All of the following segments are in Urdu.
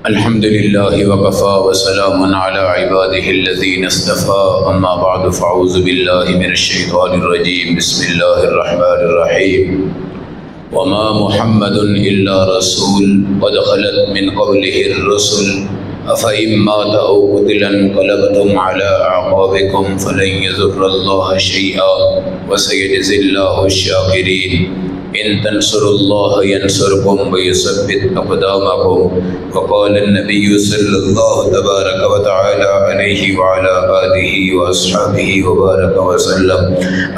الحمد لله وكفى وسلام على عباده الذين اصطفى أما بعد فأعوذ بالله من الشيطان الرجيم بسم الله الرحمن الرحيم وما محمد إلا رسول قد خلت من قبله الرسل أفإن مات أو قتل انقلبتم على أعقابكم فلن يضر الله شيئا وسيجزي الله الشاكرين إن تنصروا الله ينصركم ويثبت أقدامكم وقال النبي صلى الله تبارك وتعالى عليه وعلى آله وأصحابه وبارك وسلم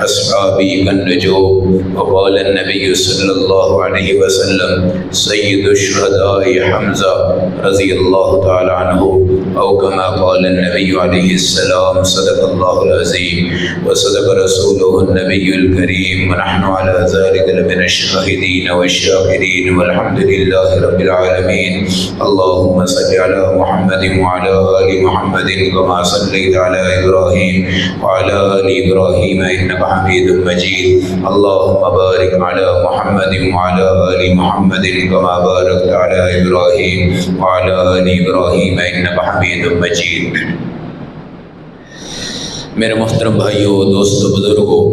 أصحابي كالنجوم وقال النبي صلى الله عليه وسلم سيد الشهداء حمزة رضي الله تعالى عنه أو كما قال النبي عليه السلام صدق الله العظيم وصدق رسوله النبي الكريم ونحن على ذلك لمن الشاهدين والشاكرين والحمد لله رب العالمين. اللهم صل على محمد وعلى آل محمد كما صليت على إبراهيم وعلى آل إبراهيم إنك حميد مجيد. اللهم بارك على محمد وعلى آل محمد كما باركت على إبراهيم وعلى آل إبراهيم إنك حميد مجيد. میرے محترم بھائیوں، دوستو، بزرگوں،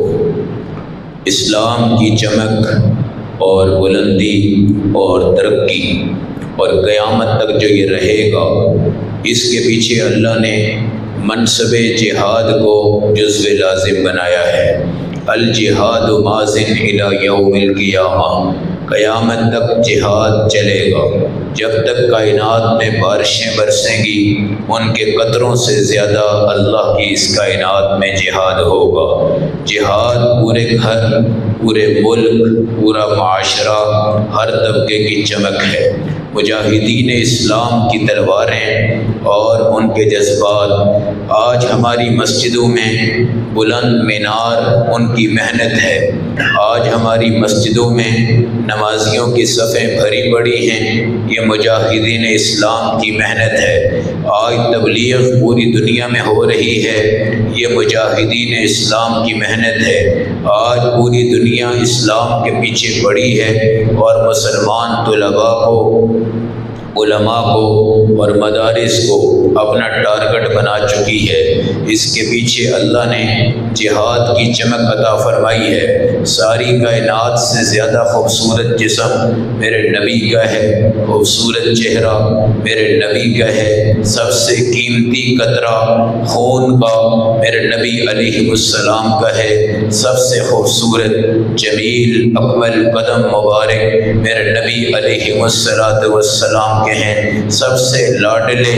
اسلام کی چمک اور بلندی اور ترقی اور قیامت تک جو یہ رہے گا، اس کے پیچھے اللہ نے منصب جہاد کو جزو لازم بنایا ہے۔ الجہاد ماضٍ الی یوم القیامہ، قیامت تک جہاد چلے گا۔ جب تک کائنات میں بارشیں برسیں گی، ان کے قطروں سے زیادہ اللہ کی اس کائنات میں جہاد ہوگا۔ جہاد پورے گھر، پورے ملک، پورا معاشرہ، ہر طبقے کی چمک ہے۔ مجاہدین اسلام کی تلواریں اور ان کے جذبات آج ہماری مسجدوں میں بلند مینار ان کی محنت ہے۔ آج ہماری مسجدوں میں نمازیوں کی صفیں بھری پڑی ہیں، یہ مجاہدین اسلام کی محنت ہے۔ آج تبلیغ پوری دنیا میں ہو رہی ہے، یہ مجاہدین اسلام کی محنت ہے۔ آج پوری دنیا اسلام کے پیچھے پڑی ہے اور مسلمان طلباء کو، علماء کو اور مدارس کو اپنا ٹارگٹ بنا چکی ہے۔ اس کے پیچھے اللہ نے جہاد کی چمک عطا فرمائی ہے۔ ساری کائنات سے زیادہ خوبصورت جسم میرے نبی کا ہے، خوبصورت چہرہ میرے نبی کا ہے، سب سے قیمتی قطرہ خون کا میرے نبی علیہ السلام کا ہے، سب سے خوبصورت جمیل اکمل قدم مبارک میرے نبی علیہ السلام کے ہیں، سب سے لاڈلے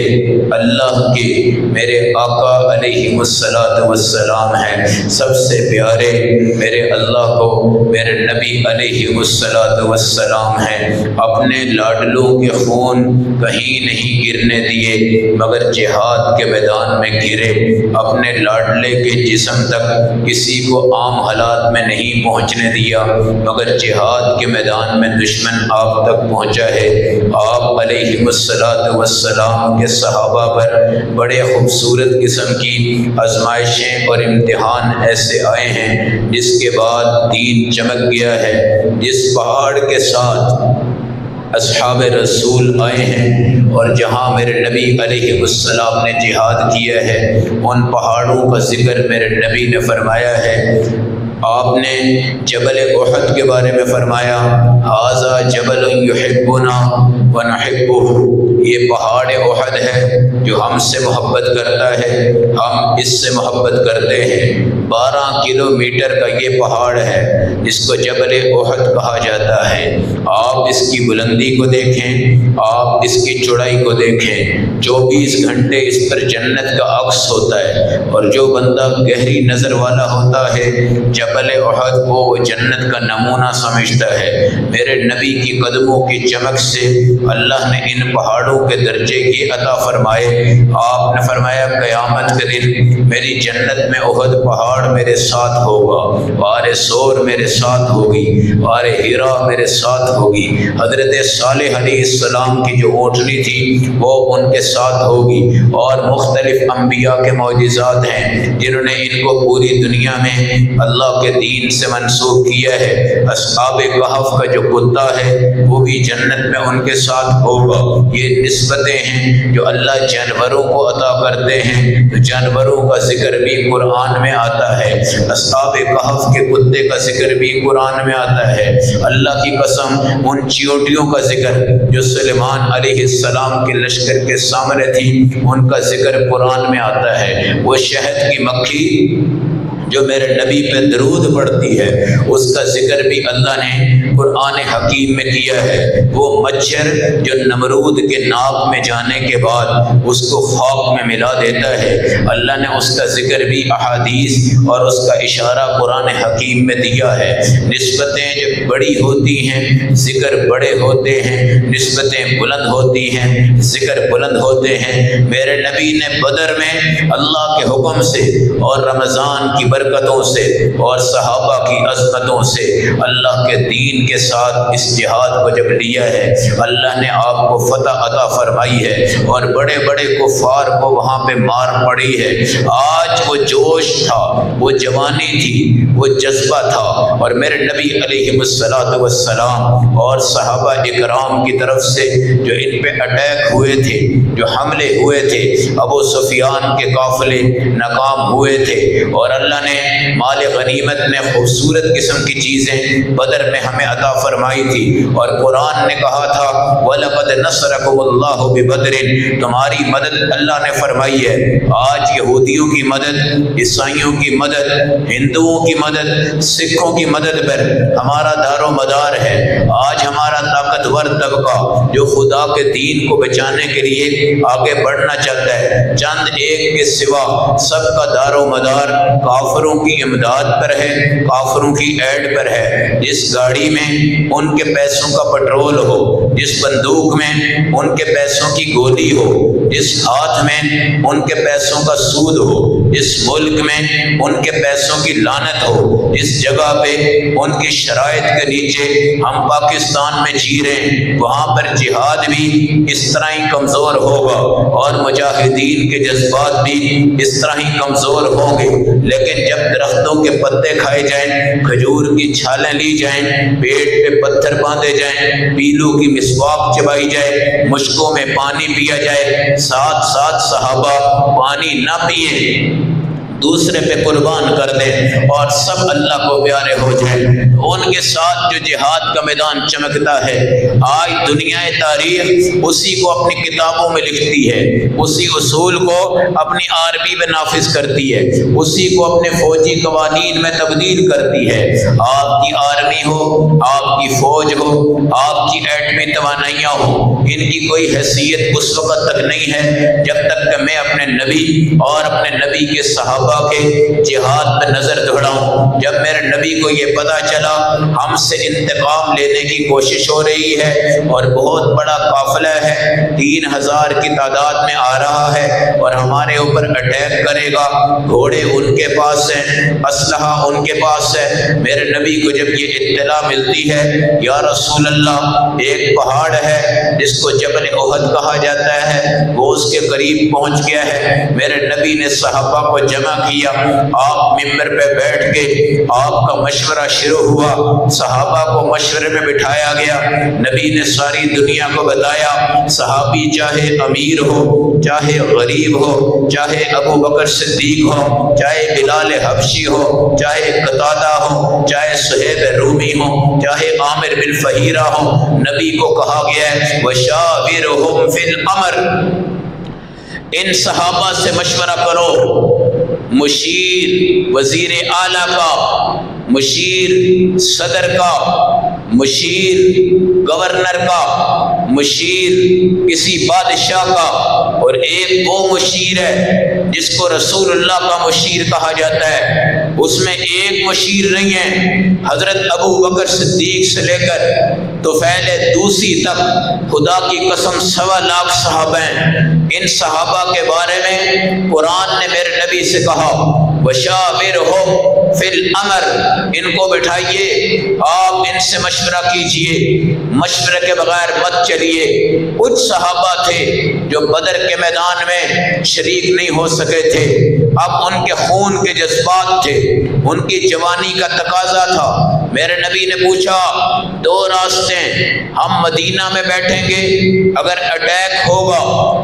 اللہ کے میرے آقا علیہ السلام ہیں، سب سے پیارے میرے اللہ کو میرے نبی علیہ السلام ہیں۔ اپنے لاڈلوں کے خون کہیں نہیں گرنے دیے مگر جہاد کے میدان میں گرے۔ اپنے لاڈلے کے جسم تک کسی کو عام حالات میں نہیں پہنچنے دیا مگر جہاد کے میدان میں دشمن آپ تک پہنچا ہے۔ آپ علیہ السلام کے صحابہ پر بڑے خوبصورت قسم کی آزمائشیں اور امتحان ایسے آئے ہیں جس کے بعد دین چمک گیا ہے۔ جس پہاڑ کے ساتھ اصحاب رسول آئے ہیں اور جہاں میرے نبی علیہ السلام نے جہاد کیا ہے، ان پہاڑوں کا ذکر میرے نبی نے فرمایا ہے۔ آپ نے جبل احد کے بارے میں فرمایا، ھذا جبل یحبنا ونحبہ، یہ پہاڑ احد ہے جو ہم سے محبت کرتا ہے، ہم اس سے محبت کرتے ہیں۔ 12 کلومیٹر کا یہ پہاڑ ہے جس کو جبل احد کہا جاتا ہے۔ آپ اس کی بلندی کو دیکھیں، آپ اس کی چوڑائی کو دیکھیں، 24 گھنٹے اس پر جنت کا عکس ہوتا ہے، اور جو بندہ گہری نظر والا ہوتا ہے جبل احد کو وہ جنت کا نمونہ سمجھتا ہے۔ میرے نبی کی قدموں کی چمک سے اللہ نے ان پہاڑوں کے درجے یہ عطا فرمائے۔ آپ نے فرمایا قیامت کے دن میری جنت میں احد پہاڑ میرے ساتھ ہوگا، غار سور میرے ساتھ ہوگی، غار ہیرا میرے ساتھ ہوگی، حضرت صالح علیہ السلام کی جو اونٹنی تھی وہ ان کے ساتھ ہوگی، اور مختلف انبیاء کے معجزات ہیں جنہوں نے ان کو پوری دنیا میں اللہ کے دین سے منسوخ کیا ہے۔ اصحاب کہف کا جو کتا ہے وہ بھی جنت میں ان کے ساتھ ہوگا۔ یہ نسبتیں ہیں جو اللہ جانوروں کو عطا کرتے ہیں، تو جانوروں کا ذکر بھی قرآن میں آتا ہے، اصحاب کہف کے کتے کا ذکر بھی قرآن میں آتا ہے۔ اللہ کی قسم ان چیونٹیوں کا ذکر جو سلیمان علیہ السلام کے لشکر کے سامنے تھی، ان کا ذکر قرآن میں آتا ہے۔ وہ شہد کی مکھی جو میرے نبی پہ درود پڑتی ہے، اس کا ذکر بھی اللہ نے قرآن حکیم میں کیا ہے۔ وہ مچھر جو نمرود کے ناک میں جانے کے بعد اس کو خاک میں ملا دیتا ہے، اللہ نے اس کا ذکر بھی احادیث اور اس کا اشارہ قرآن حکیم میں دیا ہے۔ نسبتیں جو بڑی ہوتی ہیں ذکر بڑے ہوتے ہیں، نسبتیں بلند ہوتی ہیں ذکر بلند ہوتے ہیں۔ میرے نبی نے بدر میں اللہ کے حکم سے اور رمضان کی برکتوں سے اور صحابہ کی عظمتوں سے اللہ کے دین کے ساتھ اس جہاد کو جب لیا ہے، اللہ نے آپ کو فتح عطا فرمائی ہے اور بڑے بڑے کفار کو وہاں پہ مار پڑی ہے۔ آج وہ جوش تھا، وہ جوانی تھی، وہ جذبہ تھا، اور میرے نبی علیہ السلام اور صحابہ اکرام کی طرف سے جو ان پہ اٹیک ہوئے تھے، جو حملے ہوئے تھے، ابو سفیان کے قافلے ناکام ہوئے تھے، اور اللہ نے مال غنیمت میں خوبصورت قسم کی چیزیں بدر میں ہمیں عطا فرمائی تھی، اور قرآن نے کہا تھا وَلَقَدْ نَصَرَكُمُ اللَّهُ بِبَدْرٍ، تمہاری مدد اللہ نے فرمائی ہے۔ آج یہودیوں کی مدد، عیسائیوں کی مدد، ہندوؤں کی مدد، سکھوں کی مدد پر ہمارا دار و مدار ہے۔ آج ہمارا طاقتور طبقہ جو خدا کے دین کو بچانے کے لیے آگے بڑھنا چاہتا ہے، چند ایک کے سوا سب کا دار و مدار کافروں کی امداد پر ہے، کافروں کی ایڈ پر ہے۔ جس گاڑی میں ان کے پیسوں کا پٹرول ہو، جس بندوق میں ان کے پیسوں کی گولی ہو، جس ہاتھ میں ان کے پیسوں کا سود ہو، جس ملک میں ان کے پیسوں کی لعنت ہو، جس جگہ پہ ان کی شرائط کے نیچے ہم پاکستان میں جی رہے ہیں، وہاں پر جہاد بھی اس طرح ہی کمزور ہوگا اور مجاہدین کے جذبات بھی اس طرح ہی کمزور ہوں گے۔ لیکن جب درختوں کے پتے کھائے جائیں، کھجور کی چھالیں لی جائیں، پیٹ پہ پتھر باندھے جائیں، پیلو کی مسواک چبائی جائے، مشکوں میں پانی پیا جائے، ساتھ ساتھ صحابہ پانی نہ پئیں، دوسرے پہ قربان کر دیں اور سب اللہ کو پیارے ہو جائیں، ان کے ساتھ جو جہاد کا میدان چمکتا ہے۔ آج دنیا تاریخ اسی کو اپنی کتابوں میں لکھتی ہے، اسی اصول کو اپنی عربی میں نافذ کرتی ہے، اسی کو اپنے فوجی قوانین میں تبدیل کرتی ہے۔ آپ کی آرمی ہو، آپ کی فوج ہو، آپ کی ایٹمی توانائیاں ہوں، ان کی کوئی حیثیت اس وقت تک نہیں ہے جب تک کہ میں اپنے نبی اور اپنے نبی کے صحابہ کے جہاد پہ نظر دوڑاؤں۔ جب میرے نبی کو یہ پتا چلا ہم سے انتقام لینے کی کوشش ہو رہی ہے اور بہت بڑا قافلہ ہے، 3000 کی تعداد میں آ رہا ہے اور ہمارے اوپر اٹیک کرے گا، گھوڑے ان کے پاس ہیں، اسلحہ ان کے پاس ہے، میرے نبی کو جب یہ اطلاع ملتی ہے، یا رسول اللہ ایک پہاڑ ہے جس کو جبل احد کہا جاتا ہے، وہ اس کے قریب پہنچ گیا ہے۔ میرے نبی نے صحابہ کو جمع کیا، آپ ممبر پہ بیٹھ کے آپ کا مشورہ شروع ہوا، صحابہ کو مشورے میں بٹھایا گیا، نبی نے ساری دنیا کو بتایا، صحابی چاہے امیر ہو، چاہے غریب ہو، چاہے ابو بکر صدیق ہو، چاہے بلال حبشی ہو، چاہے قتادہ ہو، چاہے صہیب رومی ہو، چاہے عامر بن فہیرہ ہو، نبی کو کہا گیا ہے وَشَاوِرْهُمْ فِي الْأَمْرِ، ان صحابہ سے مشورہ کرو، مشیر وزیر اعلیٰ کا، مشیر صدر کا، مشیر گورنر کا، مشیر کسی بادشاہ کا، اور ایک وہ مشیر ہے جس کو رسول اللہ کا مشیر کہا جاتا ہے۔ اس میں ایک مشیر نہیں ہے، حضرت ابو بکر صدیق سے لے کر طفیل دوسی تک خدا کی قسم 1.25 لاکھ صحابہ ہیں۔ ان صحابہ کے بارے میں قرآن نے میرے نبی سے کہا وَشَاوِرْهُمْ فِي الْأَمْرِ، ان کو بٹھائیے، آپ ان سے مشورہ کیجئے، مشورے کے بغیر مت چلیے۔ کچھ صحابہ تھے جو بدر کے میدان میں شریک نہیں ہو سکے تھے، اب ان کے خون کے جذبات تھے، ان کی جوانی کا تقاضا تھا۔ میرے نبی نے پوچھا دو راستے ہیں، ہم مدینہ میں بیٹھیں گے، اگر اٹیک ہوگا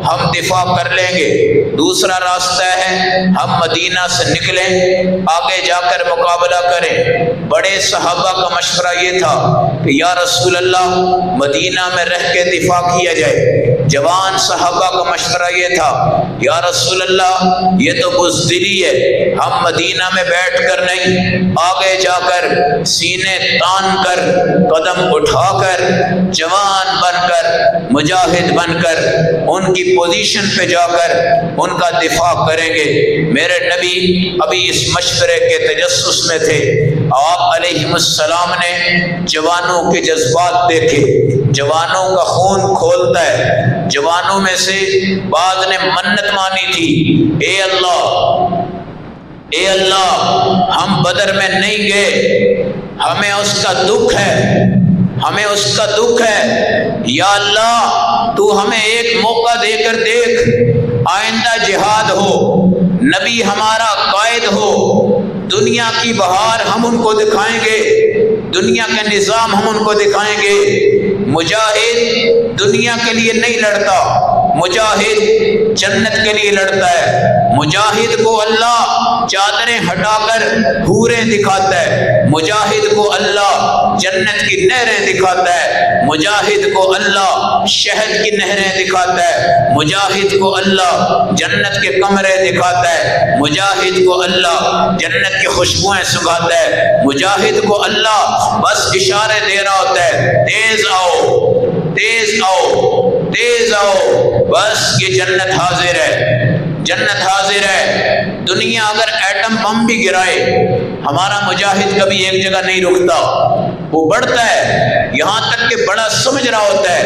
ہم دفاع کر لیں گے، دوسرا راستہ ہے ہم مدینہ سے نکلیں آگے جا کر مقابلہ کریں۔ بڑے صحابہ کا مشورہ یہ تھا کہ یا رسول اللہ مدینہ میں رہ کے دفاع کیا جائے۔ جوان صحابہ کا مشورہ یہ تھا یا رسول اللہ یہ تو بزدلی ہے، ہم مدینہ میں بیٹھ کر نہیں، آگے جا کر سینے تان کر قدم اٹھا کر جوان بن کر مجاہد بن کر ان کی پوزیشن پہ جا کر ان کا دفاع کریں گے۔ میرے نبی ابھی اس مشورے کے تجسس میں تھے۔ آپ علیہ السلام نے جوانوں کے جذبات دیکھے، جوانوں کا خون کھولتا ہے۔ جوانوں میں سے بعض نے منت مانی تھی، اے اللہ ہم بدر میں نہیں گئے، ہمیں اس کا دکھ ہے، ہمیں اس کا دکھ ہے، یا اللہ تو ہمیں ایک موقع دے کر دیکھ، آئندہ جہاد ہو، نبی ہمارا قائد ہو، دنیا کی بہار ہم ان کو دکھائیں گے، دنیا کا نظام ہم ان کو دکھائیں گے۔ مجاہد دنیا کے لیے نہیں لڑتا، مجاہد جنت کے لیے لڑتا ہے۔ مجاہد کو اللہ چادریں ہٹا کر حوریں دکھاتا ہے، مجاہد کو اللہ جنت کی نہریں دکھاتا ہے، مجاہد کو اللہ شہد کی نہریں دکھاتا ہے، مجاہد کو اللہ جنت کے کمرے دکھاتا ہے، مجاہد کو اللہ جنت کی خوشبوئیں سکھاتا ہے، مجاہد کو اللہ بس اشارے دے رہا ہوتا ہے، تیز آؤ، تیز آؤ، تیز آؤ، بس یہ جنت حاضر ہے، جنت حاضر ہے۔ دنیا اگر ایٹم بم بھی گرائے، ہمارا مجاہد کبھی ایک جگہ نہیں رکتا، وہ بڑھتا ہے، یہاں تک کہ بڑا سمجھ رہا ہوتا ہے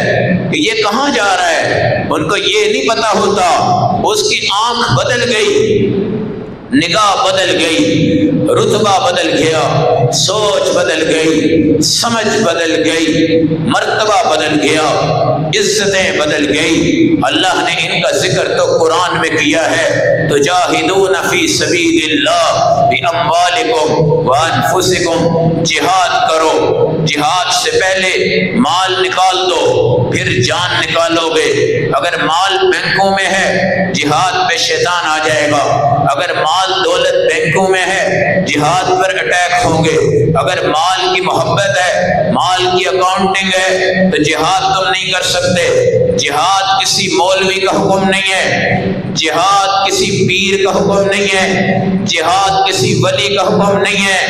کہ یہ کہاں جا رہا ہے، ان کو یہ نہیں پتا ہوتا، اس کی آنکھ بدل گئی، نگاہ بدل گئی، رتبہ بدل گیا، سوچ بدل گئی، سمجھ بدل گئی، مرتبہ بدل گیا، عزتیں بدل گئی۔ اللہ نے ان کا ذکر تو قرآن میں کیا ہے، تجاہدون فی سبیل اللہ باموالکم وانفسکم، جہاد کرو، جہاد سے پہلے مال نکال دو، پھر جان نکالو گے۔ اگر مال بینکوں میں ہے جہاد پہ شیطان آ جائے گا، اگر مال دولت بینکوں میں ہے جہاد پر اٹیک ہوں گے، اگر مال کی محبت ہے، مال کی اکاؤنٹنگ ہے تو جہاد تم نہیں کر سکتے۔ جہاد کسی مولوی کا حکم نہیں ہے، جہاد کسی پیر کا حکم نہیں ہے، جہاد کسی ولی کا حکم نہیں ہے،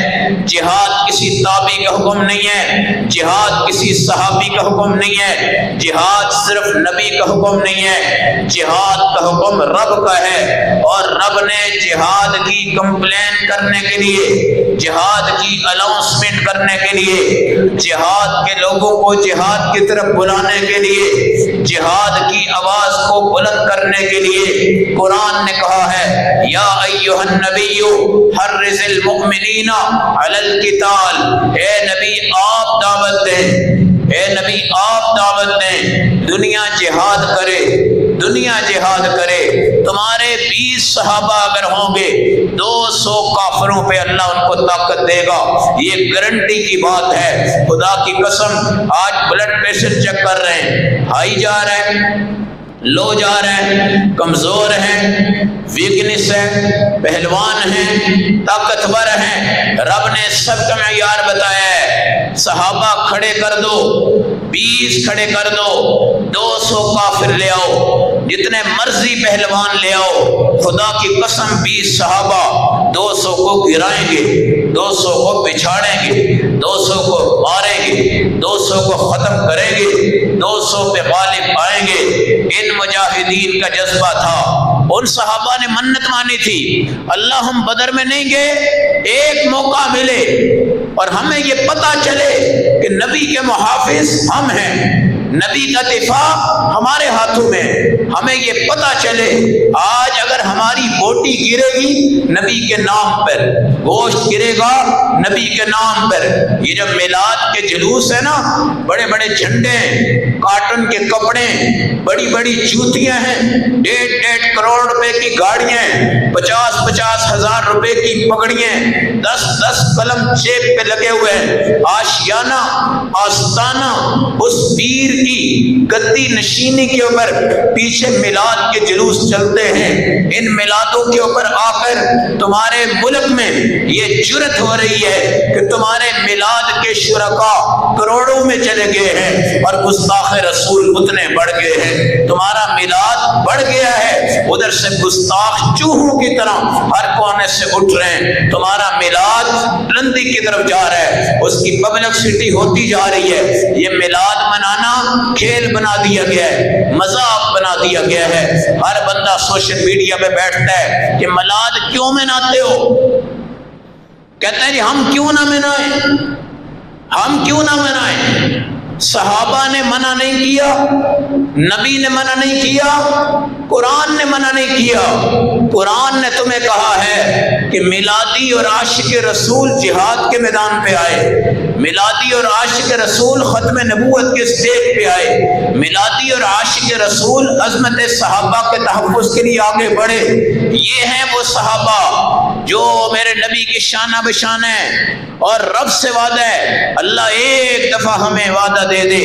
جہاد کسی تابعی کا حکم نہیں ہے، جہاد کسی صحابی کا حکم نہیں ہے، جہاد صرف نبی کا حکم نہیں ہے، جہاد کا حکم رب کا ہے، اور رب نے جہاد کی کمپلین کرنے کے لیے، جہاد کی اناؤنسمنٹ کرنے کے لیے، جہاد کے لوگوں کو جہاد کی طرف بلانے کے لیے، جہاد کی آواز کو بلند کرنے کے لیے قرآن نے کہا ہے یا ایھا النبی حرض المؤمنین علی القتال، اے نبی آپ دعوت دیں، اے نبی آپ دعوت دیں، دنیا جہاد کرے، دنیا جہاد کرے۔ تمہارے 20 صحابہ اگر ہوں گے 200 کافروں پہ اللہ ان کو طاقت دے گا، یہ گارنٹی کی بات ہے، خدا کی قسم۔ آج بلڈ پریشر چیک کر رہے ہیں، ہائی جا رہا ہے، لو جا رہے ہیں، کمزور ہیں، ویکنس ہے، پہلوان ہیں، طاقتور ہیں، رب نے سب کا معیار بتایا ہے۔ صحابہ کھڑے کر دو، 20 کھڑے کر دو، 200 کافر لے آؤ، جتنے مرضی پہلوان لے آؤ، خدا کی قسم 20 صحابہ 200 کو گرائیں گے، 200 کو بچھاڑیں گے، 200 کو ماریں گے، 200 کو ختم کریں گے، 200 پہ غالب آئیں گے۔ ان مجاہدین کا جذبہ تھا، ان صحابہ نے منت مانی تھی، اللہ ہم بدر میں نہیں گئے، ایک موقع ملے اور ہمیں یہ پتہ چلے کہ نبی کے محافظ ہم ہیں، نبی کا دفاع ہمارے ہاتھوں میں، ہمیں یہ پتہ چلے۔ آج اگر ہماری بوٹی گرے گی نبی کے نام پر، گوشت گرے گا نبی کے نام پر۔ یہ جب میلاد کے جلوس ہے نا، بڑے بڑے جھنڈے، کاٹن کے کپڑے، بڑی بڑی جوتیاں ہیں، 1.5 کروڑ روپے کی گاڑیاں، 50 ہزار روپے کی پگڑیاں، 10 قلم جیب پہ لگے ہوئے ہیں، آشیانہ آستانہ اس پیر کی گدی نشینی کے اوپر پیچھے میلاد کے جلوس چلتے ہیں۔ ان میلادوں کے اوپر آ کر تمہارے ملک میں یہ جرت ہو رہی ہے کہ تمہارے میلاد کے شرکاء کروڑوں میں چلے گئے ہیں اور گستاخ رسول اتنے بڑھ گئے ہیں۔ تمہارا میلاد بڑھ گیا ہے، ادھر سے گستاخ چوہوں کی طرح ہر کونے سے اٹھ رہے ہیں۔ تمہارا میلاد بلندی کی طرف جا رہا ہے، اس کی پبلکسٹی ہوتی جا رہی ہے۔ یہ میلاد منانا کھیل بنا دیا گیا ہے، مذاق بنا دیا گیا ہے۔ ہر بندہ سوشل میڈیا پہ بیٹھتا ہے کہ میلاد کیوں مناتے ہو؟ کہتے ہیں جی ہم کیوں نہ منائیں، ہم کیوں نہ منائیں؟ صحابہ نے منع نہیں کیا، نبی نے منع نہیں کیا، قرآن نے منع نہیں کیا۔ قرآن نے تمہیں کہا ہے کہ میلادی اور عاشق رسول جہاد کے میدان پہ آئے، میلادی اور عاشق رسول ختم نبوت کے اسٹیج پہ آئے، میلادی اور عاشق رسول عظمت صحابہ کے تحفظ کے لیے آگے بڑھے۔ یہ ہیں وہ صحابہ جو میرے نبی کی شانہ بشانہ ہیں، اور رب سے وعدہ ہے اللہ ایک دفعہ ہمیں وعدہ دے دے،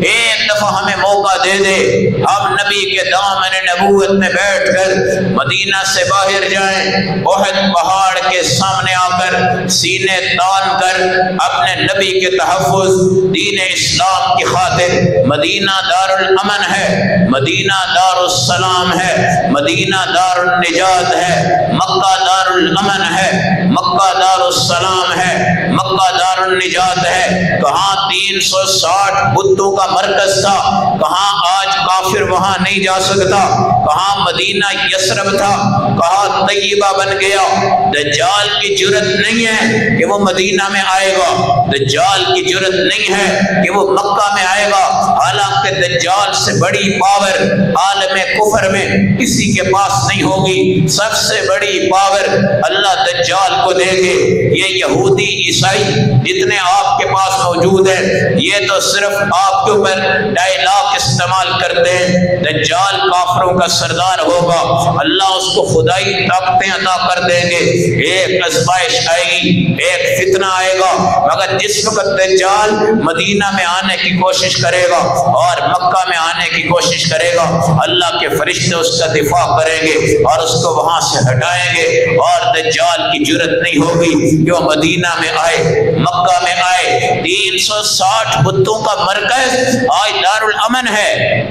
ایک دفعہ ہمیں موقع دے دے، ہم نبی کے دامن نبوت میں بیٹھ کر مدینہ سے باہر جائیں، احد پہاڑ کے سامنے آ کر سینے تان کر اپنے نبی کے تحفظ، دین اسلام کی خاطر۔ مدینہ دار الامن ہے، مدینہ دار السلام ہے، مدینہ دار النجات ہے، مکہ دار الامن ہے، مکہ دار السلام ہے، مکہ دار النجات ہے۔ کہاں 360 بتوں کا مرکز تھا، کہاں آج کافر وہاں نہیں جا سکتا، کہاں مدینہ یثرب تھا، کہاں طیبہ بن گیا۔ دجال کی جرت نہیں ہے کہ وہ مدینہ میں آئے گا، دجال کی جرت نہیں ہے کہ وہ مکہ میں آئے گا، حالانکہ دجال سے بڑی پاور عالم کفر میں کسی کے پاس نہیں ہوگی۔ سب سے بڑی پاور اللہ دجال کو دے گے۔ یہ یہودی عیسائی جتنے آپ کے پاس موجود ہیں، یہ تو صرف آپ کے اوپر ڈائلاگ استعمال کرتے ہیں۔ دجال کافروں کا سردار ہوگا، اللہ اس کو خدائی طاقتیں عطا کر دیں گے۔ ایک آزمائش آئے گی، ایک فتنہ آئے گا، مگر جس وقت دجال مدینہ میں آنے کی کوشش کرے گا اور مکہ میں آنے کی کوشش کرے گا، اللہ کے فرشتے اس کا دفاع کریں گے اور اس کو وہاں سے ہٹائیں گے، اور دجال کی جرت نہیں ہوگی کہ وہ مدینہ میں آئے، مکہ میں آئے۔ 360 بتوں کا مرکز آج دار الامن ہے،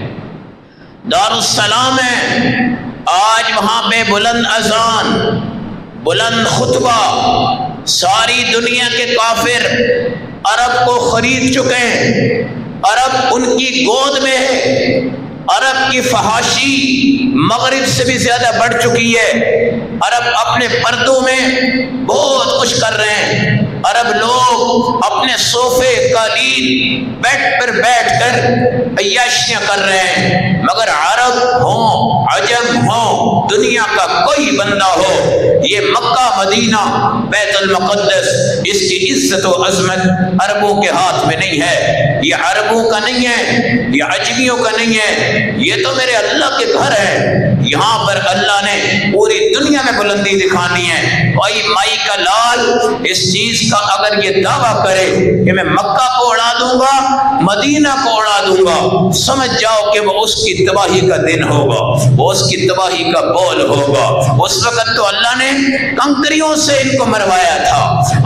دار السلام ہے۔ آج وہاں پہ بلند اذان، بلند خطبہ، ساری دنیا کے کافر عرب کو خرید چکے ہیں، عرب ان کی گود میں ہے، عرب کی فحاشی مغرب سے بھی زیادہ بڑھ چکی ہے۔ عرب اپنے پردوں میں بہت کچھ کر رہے ہیں، عرب لوگ اپنے صوفے قالین بیڈ پر بیٹھ کر عیاشیاں کر رہے ہیں، مگر عرب ہوں عجم ہوں دنیا کا کوئی بندہ ہو، یہ مکہ مدینہ بیت المقدس اس کی عزت و عظمت عربوں کے ہاتھ میں نہیں ہے، یہ عربوں کا نہیں ہے، یہ عجمیوں کا نہیں ہے، یہ تو میرے اللہ کے گھر ہے۔ یہاں پر اللہ نے پوری دنیا میں بلندی دکھانی ہے۔ بھائی مائی کا لال اس چیز کا اگر یہ دعویٰ کرے کہ میں مکہ کو اڑا دوں گا، مدینہ کو اڑا دوں گا، سمجھ جاؤ کہ وہ اس کی تباہی کا دن ہوگا، وہ اس کی تباہی کا بول ہوگا۔ اس وقت تو اللہ نے کنکریوں سے ان کو مروایا تھا،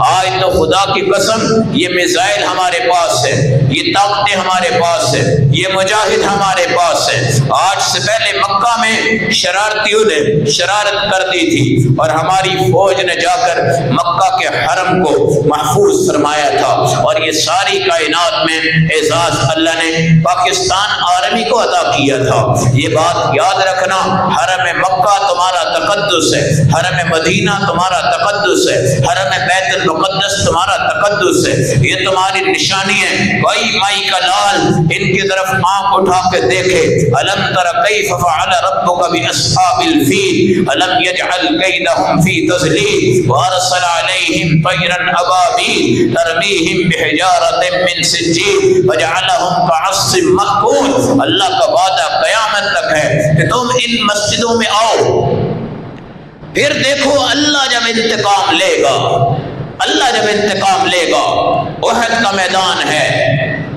آج تو خدا کی قسم یہ میزائل ہمارے پاس ہے، یہ طاقتیں ہمارے پاس ہے، یہ مجاہد ہمارے پاس ہے۔ آج سے پہلے مکہ میں شرارتیوں نے شرارت کر دی تھی اور ہماری فوج نے جا کر مکہ کے حرم کو محفوظ فرمایا تھا، اور یہ ساری کائنات میں اعزاز اللہ نے پاکستان آرمی کو عطا کیا تھا۔ یہ بات یاد رکھنا، حرم مکہ تمہارا تقدس ہے، حرم مدینہ تمہارا تقدس ہے، حرم بیت المقدس تمہارا تقدس ہے، یہ تمہاری نشانی ہے۔ کوئی مائی کا لال ان کی طرف آنکھ اٹھا کے دیکھے، الم تر کیف فعل ربک باصحاب الفیل، فلم يجعل كيدهم في تضليل وارسل عليهم طيرا ابابيل ترميهم بحجارة من سجيل وجعلهم كعصف مأكول۔ اللہ کا وعدہ قیامت تک ہے کہ تم ان مسجدوں میں آؤ، پھر دیکھو اللہ جب انتقام لے گا، اللہ جب انتقام لے گا۔ احد کا میدان ہے،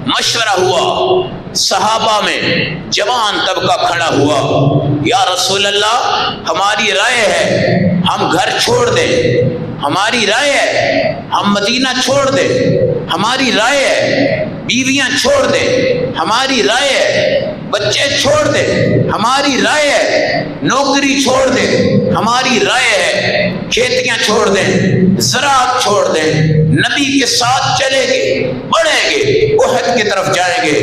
مشورہ ہوا صحابہ میں، جوان طبقہ کھڑا ہوا، یا رسول اللہ ہماری رائے ہے ہم گھر چھوڑ دیں، ہماری رائے ہے ہم مدینہ چھوڑ دیں، ہماری رائے ہے بیویاں چھوڑ دیں، ہماری رائے ہے بچے چھوڑ دیں، ہماری رائے ہے نوکری چھوڑ دیں، ہماری رائے ہے کھیتیاں چھوڑ دیں، زراعت چھوڑ دیں، نبی کے ساتھ چلیں گے، بڑھیں گے، احد کی طرف جائیں گے۔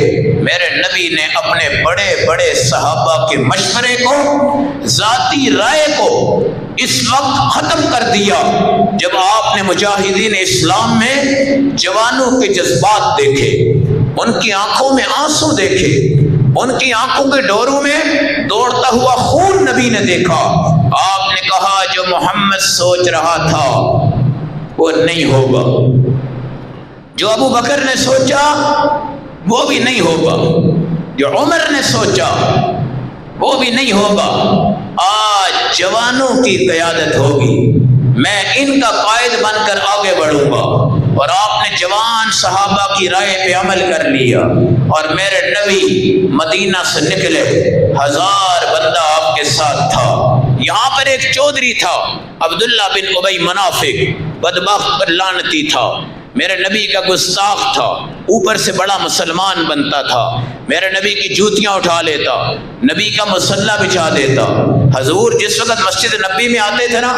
میرے نبی نے اپنے بڑے بڑے صحابہ کے مشورے کو، ذاتی رائے کو اس وقت ختم کر دیا جب آپ نے مجاہدین اسلام میں جوانوں کے جذبات دیکھے، ان کی آنکھوں میں آنسو دیکھے، ان کی آنکھوں کے ڈوروں میں دوڑتا ہوا خون نبی نے دیکھا۔ آپ نے کہا جو محمد سوچ رہا تھا وہ نہیں ہوگا، جو ابو بکر نے سوچا وہ بھی نہیں ہوگا، جو عمر نے سوچا وہ بھی نہیں ہوگا، آج جوانوں کی قیادت ہوگی، میں ان کا قائد بن کر آگے بڑھوں گا۔ اور آپ نے جوان صحابہ کی رائے پہ عمل کر لیا، اور میرے نبی مدینہ سے نکلے، 1000 بندہ آپ کے ساتھ تھا۔ یہاں پر ایک چودھری تھا عبداللہ بن ابی منافق، بدبخت لعنتی تھا، میرے نبی کا گستاخ تھا، اوپر سے بڑا مسلمان بنتا تھا، میرے نبی کی جوتیاں اٹھا لیتا، نبی کا مصلی بچھا دیتا۔ حضور جس وقت مسجد نبی میں آتے تھے نا،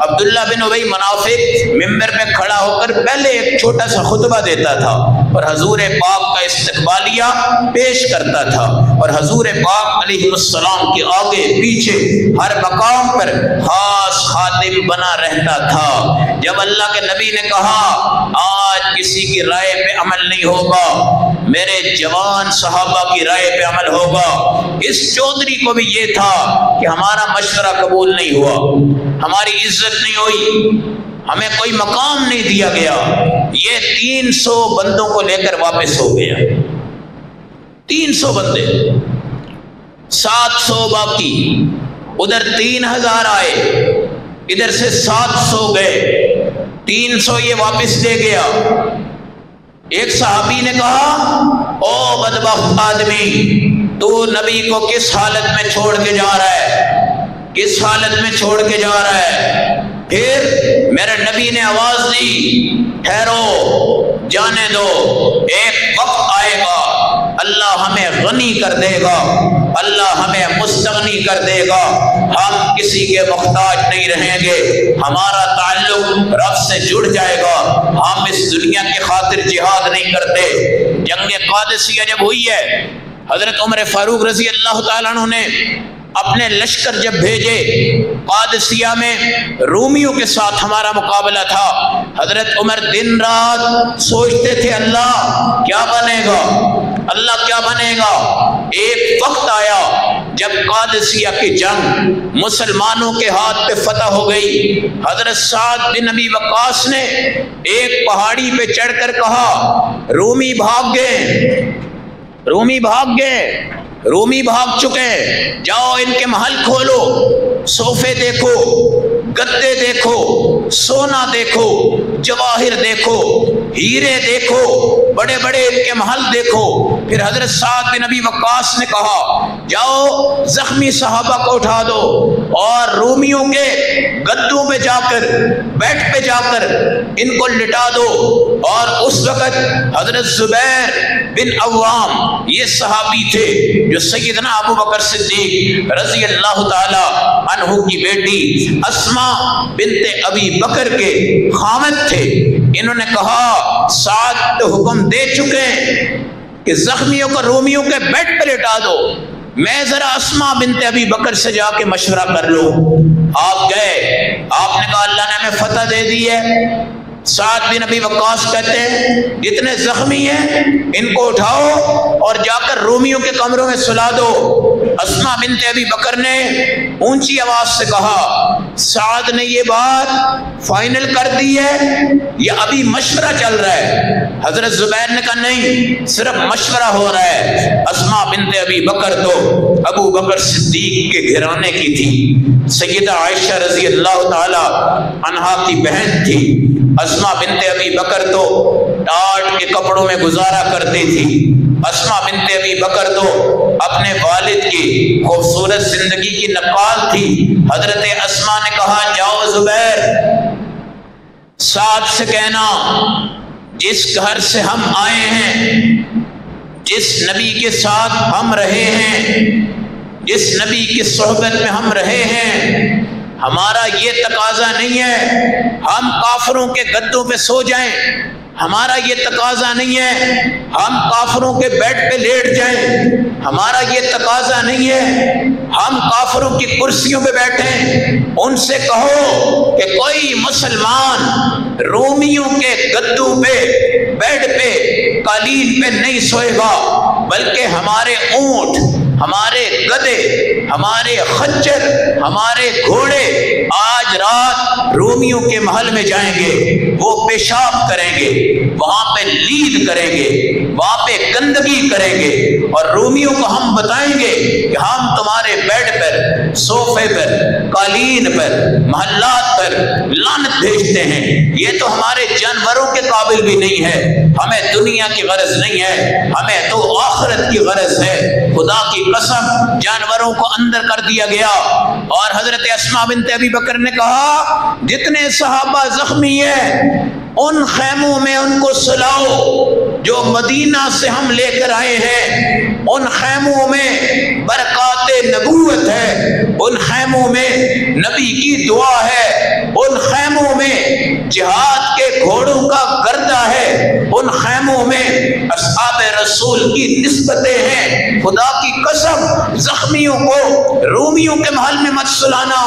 عبداللہ بن ابی منافق ممبر پہ کھڑا ہو کر پہلے ایک چھوٹا سا خطبہ دیتا تھا اور حضور پاک کا استقبالیہ پیش کرتا تھا، اور حضور پاک علیہ السلام کے آگے پیچھے ہر مقام پر خاص خادم بنا رہتا تھا۔ جب اللہ کے نبی نے کہا آج کسی کی رائے پہ عمل نہیں ہوگا، میرے جوان صحابہ کی رائے پہ عمل ہوگا، اس چودھری کو بھی یہ تھا کہ ہمارا مشورہ قبول نہیں ہوا، ہماری عزت نہیں ہوئی، ہمیں کوئی مقام نہیں دیا گیا، یہ 300 بندوں کو لے کر واپس ہو گیا، 300 بندے، 700 باقی، ادھر 3000 آئے، ادھر سے 700 گئے، 300 یہ واپس لے گیا۔ ایک صحابی نے کہا او بدبخت آدمی، تو نبی کو کس حالت میں چھوڑ کے جا رہا ہے، کس حالت میں چھوڑ کے جا رہا ہے؟ پھر میرے نبی نے آواز دی ٹھہرو، جانے دو، ایک وقت آئے گا اللہ ہمیں غنی کر دے گا، اللہ ہمیں مستغنی کر دے گا، ہم کسی کے محتاج نہیں رہیں گے، ہمارا تعلق رب سے جڑ جائے گا، ہم اس دنیا کی خاطر جہاد نہیں کرتے۔ جنگ قادسیہ جب ہوئی ہے، حضرت عمر فاروق رضی اللہ تعالیٰ عنہ نے اپنے لشکر جب بھیجے، قادسیہ میں رومیوں کے ساتھ ہمارا مقابلہ تھا، حضرت عمر دن رات سوچتے تھے اللہ کیا بنے گا، اللہ کیا بنے گا۔ ایک وقت آیا جب قادسیہ کی جنگ مسلمانوں کے ہاتھ پہ فتح ہو گئی، حضرت سعد بن ابی وقاص نے ایک پہاڑی پہ چڑھ کر کہا رومی بھاگ گئے، رومی بھاگ گئے، رومی بھاگ چکے، جاؤ ان کے محل کھولو، صوفے دیکھو، گدے دیکھو، سونا دیکھو، جواہر دیکھو، ہیرے دیکھو، بڑے بڑے ان کے محل دیکھو۔ پھر حضرت سعد بن ابی وقاص نے کہا جاؤ زخمی صحابہ کو اٹھا دو اور رومیوں کے گدوں پہ جا کر، بیڈ پہ جا کر ان کو لٹا دو۔ اور اس وقت حضرت زبیر بن عوام یہ صحابی تھے جو سیدنا ابو بکر صدیق رضی اللہ تعالی عنہ کی بیٹی اسماء بنت ابی بکر کے خامد تھے۔ انہوں نے کہا سعد تو حکم دے چکے کہ زخمیوں کو رومیوں کے بیڈ پہ لٹا دو، میں ذرا اسماء بنت ابی بکر سے جا کے مشورہ کر لوں۔ آپ گئے، آپ نے کہا اللہ نے ہمیں فتح دے دی ہے۔ سعد بن ابی وقاص کہتے ہیں جتنے زخمی ہیں ان کو اٹھاؤ اور جا کر رومیوں کے کمروں میں سلا دو۔ اسما بنت ابی بکر نے اونچی آواز سے کہا سعد نے یہ بات فائنل کر دی ہے یا ابھی مشورہ چل رہا ہے؟ حضرت زبیر نے کہا نہیں، صرف مشورہ ہو رہا ہے۔ اسما بنت ابی بکر تو ابو بکر صدیق کے گھرانے کی تھی، سیدہ عائشہ رضی اللہ تعالی عنہا کی بہن تھی۔ اسما بنت ابی بکر تو ٹاٹ کے کپڑوں میں گزارا کرتی تھی۔ اسما بنت ابی بکر تو اپنے والد کی خوبصورت زندگی کی نقال تھی۔ حضرت اسما نے کہا جاؤ زبیر، سعد سے کہنا جس گھر سے ہم آئے ہیں، جس نبی کے ساتھ ہم رہے ہیں، جس نبی کی صحبت میں ہم رہے ہیں، ہمارا یہ تقاضا نہیں ہے ہم کافروں کے گدوں پہ سو جائیں، ہمارا یہ تقاضا نہیں ہے ہم کافروں کے بیڈ پہ لیٹ جائیں، ہمارا یہ تقاضا نہیں ہے ہم کافروں کی کرسیوں پہ بیٹھیں۔ ان سے کہو کہ کوئی مسلمان رومیوں کے گدوں پہ، بیڈ پہ، قالین پہ نہیں سوئے گا، بلکہ ہمارے اونٹ، ہمارے گدے، ہمارے خچر، ہمارے گھوڑے آج رات رومیوں کے محل میں جائیں گے، وہ پیشاب کریں گے، وہاں پہ لید کریں گے، وہاں پہ گندگی کریں گے، اور رومیوں کو ہم بتائیں گے کہ ہم تمہارے بیڈ پر، صوفے پر، قالین پر، محلات پر لعنت بھیجتے ہیں۔ یہ تو ہمارے جانوروں کے قابل بھی نہیں ہے، ہمیں دنیا کی غرض نہیں ہے، ہمیں تو آخرت کی غرض ہے۔ خدا کی قسم جانوروں کو اندر کر دیا گیا۔ اور حضرت اسما بنت ابی بکر نے کہا جتنے صحابہ زخمی ہیں ان خیموں میں ان کو سلاؤ جو مدینہ سے ہم لے کر آئے ہیں، ان خیموں میں برکات نبوت ہے، ان خیموں میں نبی کی دعا ہے، ان خیموں میں جہاد کے گھوڑوں کا گردہ ہے، ان خیموں میں اصحاب رسول کی نسبتیں ہیں۔ خدا کی قسم زخمیوں کو رومیوں کے محل میں مت سلانا،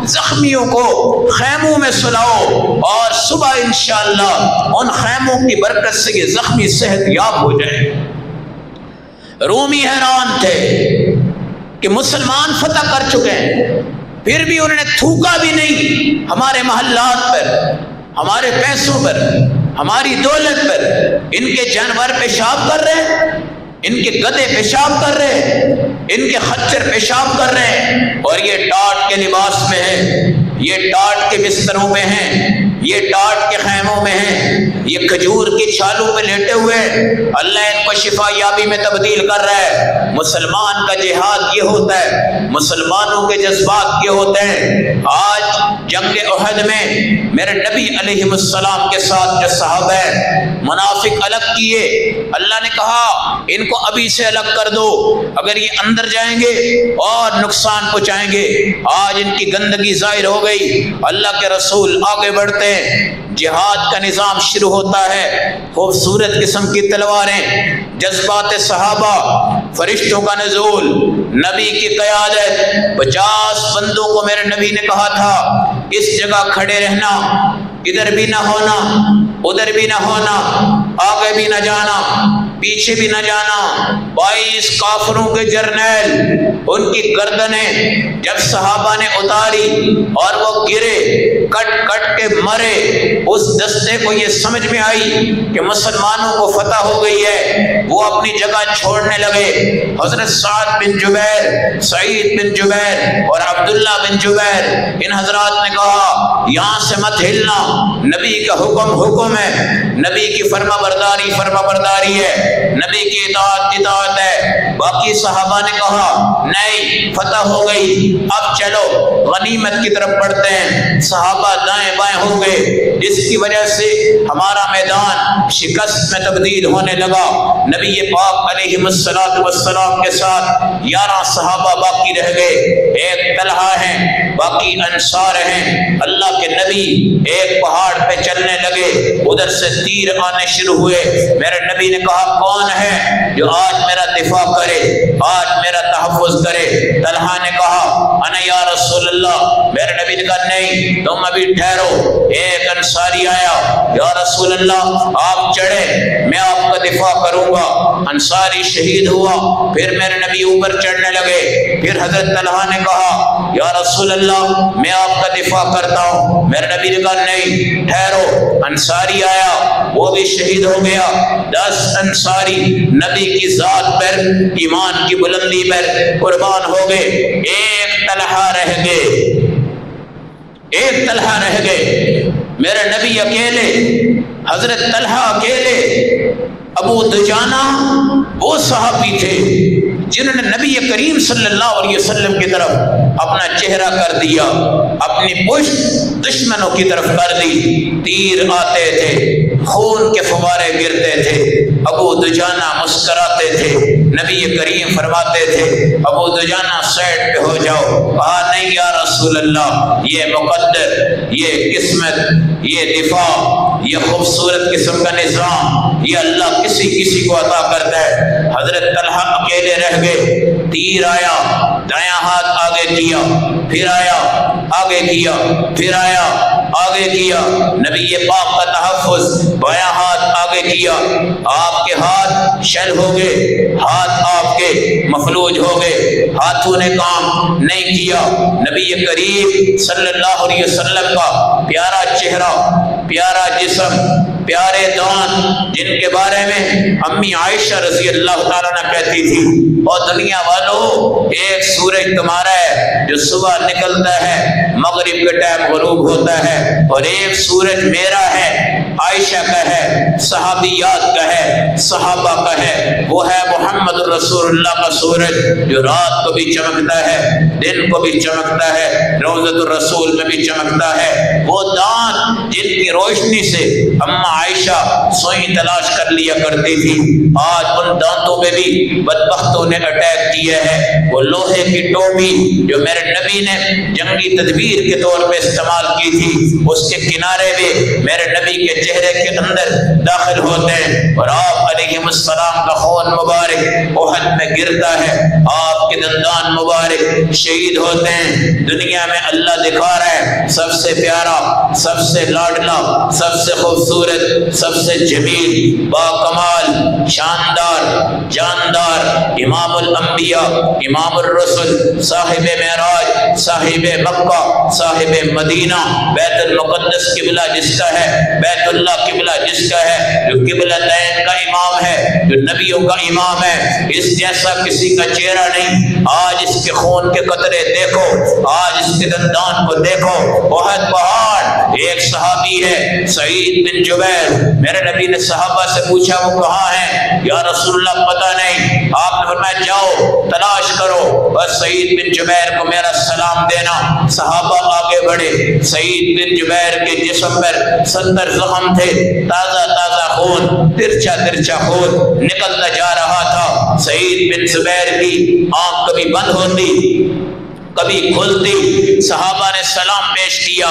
زخمیوں کو خیموں میں سلاؤ، اور صبح انشاءاللہ ان خیموں کی برکت سے یہ زخمی صحت یاب ہو جائے۔ رومی حیران تھے کہ مسلمان فتح کر چکے ہیں، پھر بھی انہوں نے تھوکا بھی نہیں ہمارے محلات پر، ہمارے پیسوں پر، ہماری دولت پر۔ ان کے جانور پیشاب کر رہے ہیں، ان کے گدے پیشاب کر رہے ہیں، ان کے خچر پیشاب کر رہے ہیں، اور یہ ٹاٹ کے لباس میں ہیں، یہ ٹاٹ کے بستروں میں ہیں، یہ ٹاٹ کے خیموں میں ہیں، یہ کھجور کی چھالوں پہ لیٹے ہوئے، اللہ ان کو شفا یابی میں تبدیل کر رہا ہے۔ مسلمان کا جہاد یہ ہوتا ہے، مسلمانوں کے جذبات یہ ہوتے ہیں۔ آج جنگ احد میں میرے نبی علیہ السلام کے ساتھ جو صحابہ منافق الگ کیے، اللہ نے کہا ان کو ابھی سے الگ کر دو، اگر یہ اندر جائیں گے اور نقصان پہنچائیں گے۔ آج ان کی گندگی ظاہر ہو گئی، اللہ کے رسول آگے بڑھتے ہیں، جہاد کا نظام شروع ہوتا ہے، خوبصورت قسم کی تلواریں، جذبات صحابہ، فرشتوں کا نزول، نبی کی قیادت۔ 50 بندوں کو میرے نبی نے کہا تھا اس جگہ کھڑے رہنا، ادھر بھی نہ ہونا، ادھر بھی نہ ہونا، آگے بھی نہ جانا، پیچھے بھی نہ جانا۔ 22 کافروں کے جرنیل، ان کی گردنیں جب صحابہ نے اتاری اور وہ گرے، کٹ کٹ کے مرے، اس دستے کو یہ سمجھ میں آئی کہ مسلمانوں کو فتح ہو گئی ہے، وہ اپنی جگہ چھوڑنے لگے۔ حضرت سعد بن جبیر، سعید بن جبیر اور عبداللہ بن جبیر، ان حضرات نے کہا یہاں سے مت ہلنا، نبی کا حکم ہے، نبی کی فرما برداری ہے، نبی کی اطاعت ہے۔ باقی صحابہ نے کہا نہیں، فتح ہو گئی، اب چلو غنیمت کی طرف بڑھتے ہیں۔ صحابہ دائیں بائیں ہو گئے، جس کی وجہ سے ہمارا میدان شکست میں تبدیل ہونے لگا۔ نبی پاک علیہ الصلوۃ والسلام کے ساتھ 11 صحابہ باقی رہ گئے، ایک طلحہ ہیں، باقی انصار ہیں۔ اللہ کے نبی ایک پہاڑ پہ چلنے لگے، ادھر سے تیر آنے شروع ہوئے۔ میرے نبی نے کہا کون ہے جو آج میرا دفاع کرے، آج میرا تحفظ کرے؟ طلحہ نے کہا انا یا رسول اللہ۔ میرے نبی نے کہا نہیں، تم ابھی ٹھہرو۔ ایک انصاری آیا، یا رسول اللہ آپ چڑھے، میں آپ کا دفاع کروں گا۔ انصاری شہید ہوا، پھر میرے نبی اوپر چڑھنے لگے۔ پھر حضرت طلحہ نے کہا یا رسول اللہ میں آپ کا دفاع کرتا ہوں۔ میرے نبی نے کہا نہیں ٹھہرو۔ انصاری آیا، وہ بھی شہید ہو گیا۔ 10 انصاری نبی کی ذات پر، ایمان کی بلندی پر قربان ہو گئے۔ ایک طلحہ رہ گئے، ایک طلحہ رہ گئے۔ میرے نبی اکیلے، حضرت طلحہ اکیلے۔ ابو دجانہ وہ صحابی تھے جنہوں نے نبی کریم صلی اللہ علیہ وسلم کی طرف اپنا چہرہ کر دیا، اپنی پشت دشمنوں کی طرف کر دی۔ تیر آتے تھے، خون کے فوارے گرتے تھے، ابو دجانہ مسکراتے تھے۔ نبی کریم فرماتے تھے ابو دجانہ سائڈ پہ ہو جاؤ۔ کہا نہیں یا رسول اللہ، یہ مقدر، یہ قسمت، یہ دفاع، یہ خوبصورت قسم کا نظام، یہ اللہ کسی کسی کو عطا کرتا ہے۔ حضرت طلحہ اکیلے رہ گئے۔ تیر آیا، دایاں ہاتھ آگے کیا، پھر آیا آگے کیا، پھر آیا آگے کیا۔ نبی پاک کا تحفظ، بایاں ہاتھ آگے کیا، آپ کے ہاتھ شل ہو گئے، ہاتھ آپ کے مفلوج ہو گئے، ہاتھوں نے کام نہیں کیا۔ نبی کریم صلی اللہ علیہ وسلم کا پیارا چہرہ، پیارا جسم، پیارے دان، جن کے بارے میں امی عائشہ رضی اللہ تعالیٰ عنہ کہتی تھی اور دنیا والوں ایک سورج تمہارا ہے جو صبح نکلتا ہے، مغرب کے ٹائم غروب ہوتا ہے، اور ایک سورج میرا ہے، عائشہ کا ہے، صحابیات کا ہے، صحابہ کا ہے، وہ ہے محمد رسول اللہ کا سورج جو رات کو بھی چمکتا ہے، دن کو بھی چمکتا ہے، روضۃ الرسول میں بھی چمکتا ہے۔ وہ دان جن کی روشنی سے اما عائشہ سوئی تلاش کر لیا کرتی تھی، آج ان دانتوں پہ بھی بدبختوں نے اٹیک کیا ہے۔ وہ لوہے کی ٹوپی جو میرے نبی نے جنگی تدبیر کے طور پہ استعمال کی تھی، اس کے کنارے بھی میرے نبی کے چہرے کے اندر داخل ہوتے ہیں، اور آپ علیہ السلام کا خون مبارک احد میں گرتا ہے، آپ کے دندان مبارک شہید ہوتے ہیں۔ دنیا میں اللہ دکھا رہا ہے سب سے پیارا، سب سے لاڈلا، سب سے خوبصورت، سب سے جمیل، با کمال، شاندار، جاندار، امام الانبیاء، امام الرسل، صاحب معراج، صاحب مکہ، صاحب مدینہ، بیت المقدس قبلہ جس کا ہے، بیت اللہ قبلہ جس کا ہے، جو قبلتین کا امام ہے، جو نبیوں کا امام ہے، اس جیسا کسی کا چہرہ نہیں۔ آج اس کے خون کے قطرے دیکھو، آج اس کے دندان کو دیکھو۔ احد پہاڑ، ایک صحابی ہے سعید بن جبیر، میرے نبی نے صحابہ سے پوچھا وہ کہاں ہے؟ یا رسول اللہ پتہ نہیں۔ آپ نے فرمایا جاؤ تلاش کرو، بس سعید بن جبیر کو میرا سلام دینا۔ صحابہ آگے بڑھے، سعید بن جبیر کے جسم پر 70 زخم تھے، تازہ تازہ خون، ترچا ترچا خون نکلتا جا رہا تھا۔ سعید بن جبیر کی آنکھ کبھی بند ہوتی، کبھی کھلتی۔ صحابہ نے سلام پیش کیا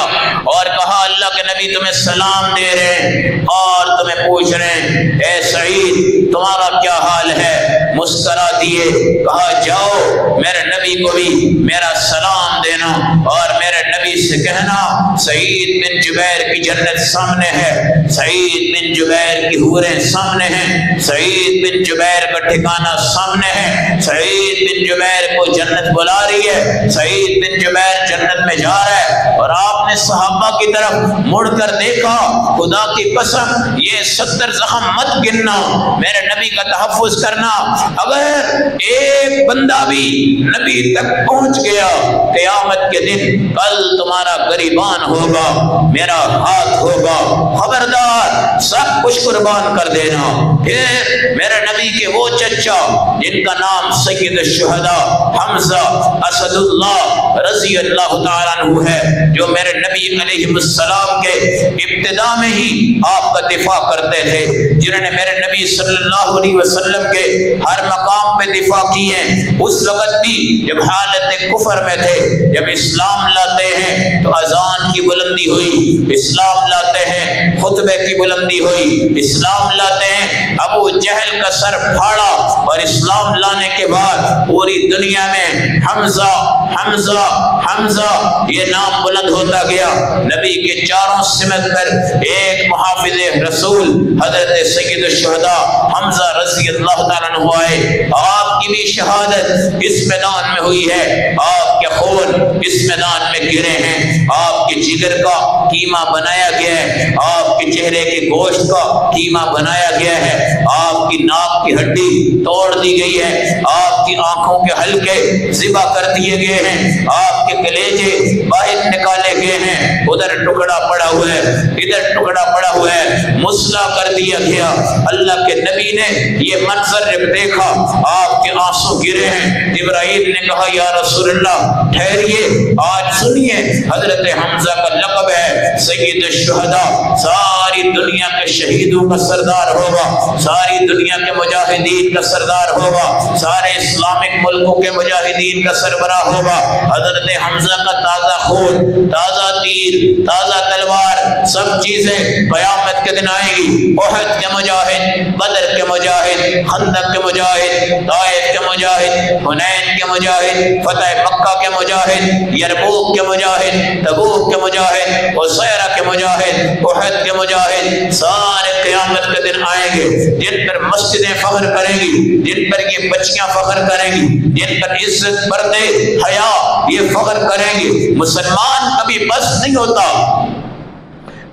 اور کہا اللہ کے نبی تمہیں سلام دے رہے ہیں اور تمہیں پوچھ رہے ہیں اے سعید تمہارا کیا حال ہے؟ مسکرا دیے، کہا جاؤ میرے نبی کو بھی میرا سلام دینا اور میرے نبی سے کہنا سعید بن جبیر کی جنت سامنے ہے، سعید بن جبیر کی حوریں سامنے ہیں، سعید بن جبیر کا ٹھکانہ سامنے ہے، سعید بن جبیر کو جنت بلا رہی ہے، سعید بن جبیر جنت میں جا رہا ہے۔ اور آپ نے صحابہ کی طرف مڑ کر دیکھا، خدا کی قسم یہ 70 زخم مت گننا، میرے نبی کا تحفظ کرنا۔ اگر ایک بندہ بھی نبی تک پہنچ گیا قیامت کے دن کل تمہارے تمہارا گریبان ہوگا، میرا ہاتھ ہوگا، خبردار سب کچھ قربان کر دینا۔ پھر میرے نبی کے وہ چچا جن کا نام سید الشہداء حمزہ اسد اللہ رضی اللہ تعالیٰ عنہ ہے، جو میرے نبی علیہ السلام کے ابتدا میں ہی آپ کا دفاع کرتے تھے، جنہوں نے میرے نبی صلی اللہ علیہ وسلم کے ہر مقام پہ دفاع کی ہیں، اس وقت بھی جب حالت کفر میں تھے، جب اسلام لاتے ہیں تو اذان کی بلندی ہوئی، اسلام لاتے ہیں خطبے کی بلندی ہوئی، اسلام لاتے ہیں ابو جہل کا سر پھاڑا، اور اسلام لانے کے بعد پوری دنیا میں حمزہ حمزہ حمزہ یہ نام بلند ہوتا گیا۔ نبی کے چاروں سمت پر ایک محافظ رسول حضرت سید الشہداء حمزہ رضی اللہ تعالیٰ عنہ آئے، آپ کی بھی شہادت اس میدان میں ہوئی ہے، آپ کے خون اس میدان میں گرے ہیں، آپ کے جگر کا قیمہ بنایا گیا ہے، آپ کے چہرے کے گوشت کا قیمہ بنایا گیا ہے، آپ کی ناک کی ہڈی توڑ دی گئی ہے، آپ کی آنکھوں کے حلقے ذبح کر دیے گئے ہیں، آپ کے کلیجے باہر نکالے گئے ہیں، ادھر ٹکڑا پڑا ہوا ہے، ادھر ٹکڑا پڑا ہوا ہے، مسلح کر دیا گیا۔ اللہ کے نبی نے یہ منظر جب دیکھا آپ کے آنسو گرے ہیں، جبرائیل نے کہا یا رسول اللہ ٹھہریے، آج سنیے حضرت حمزہ کا لقب ہے سید الشہداء، ساری دنیا کے شہیدوں کا سردار ہوگا، ساری دنیا کے مجاہدین کا سردار ہوگا، سارے اسلامک ملکوں کے مجاہدین کا سربراہ ہوگا۔ حضرت حمزہ کا تازہ خون، تازہ تیر، تازہ تلوار، سب چیزیں قیامت کے دن آئیں گی۔ احد کے مجاہد، بدر کے مجاہد، خندق کے مجاہد، طائف کے مجاہد، حنین کے مجاہد، فتح مکہ کے مجاہد، یرموک کے مجاہد، تبوک کے مجاہد، عسیرہ کے مجاہد، احد کے مجاہد، سارے قیامت کے دن آئیں گے، جن پر مسجدیں فخر کریں گی، جن پر یہ بچیاں فخر کریں گی، جن پر عزت پردے حیا یہ فخر کریں گے۔ مسلمان کبھی بس نہیں ہوتا،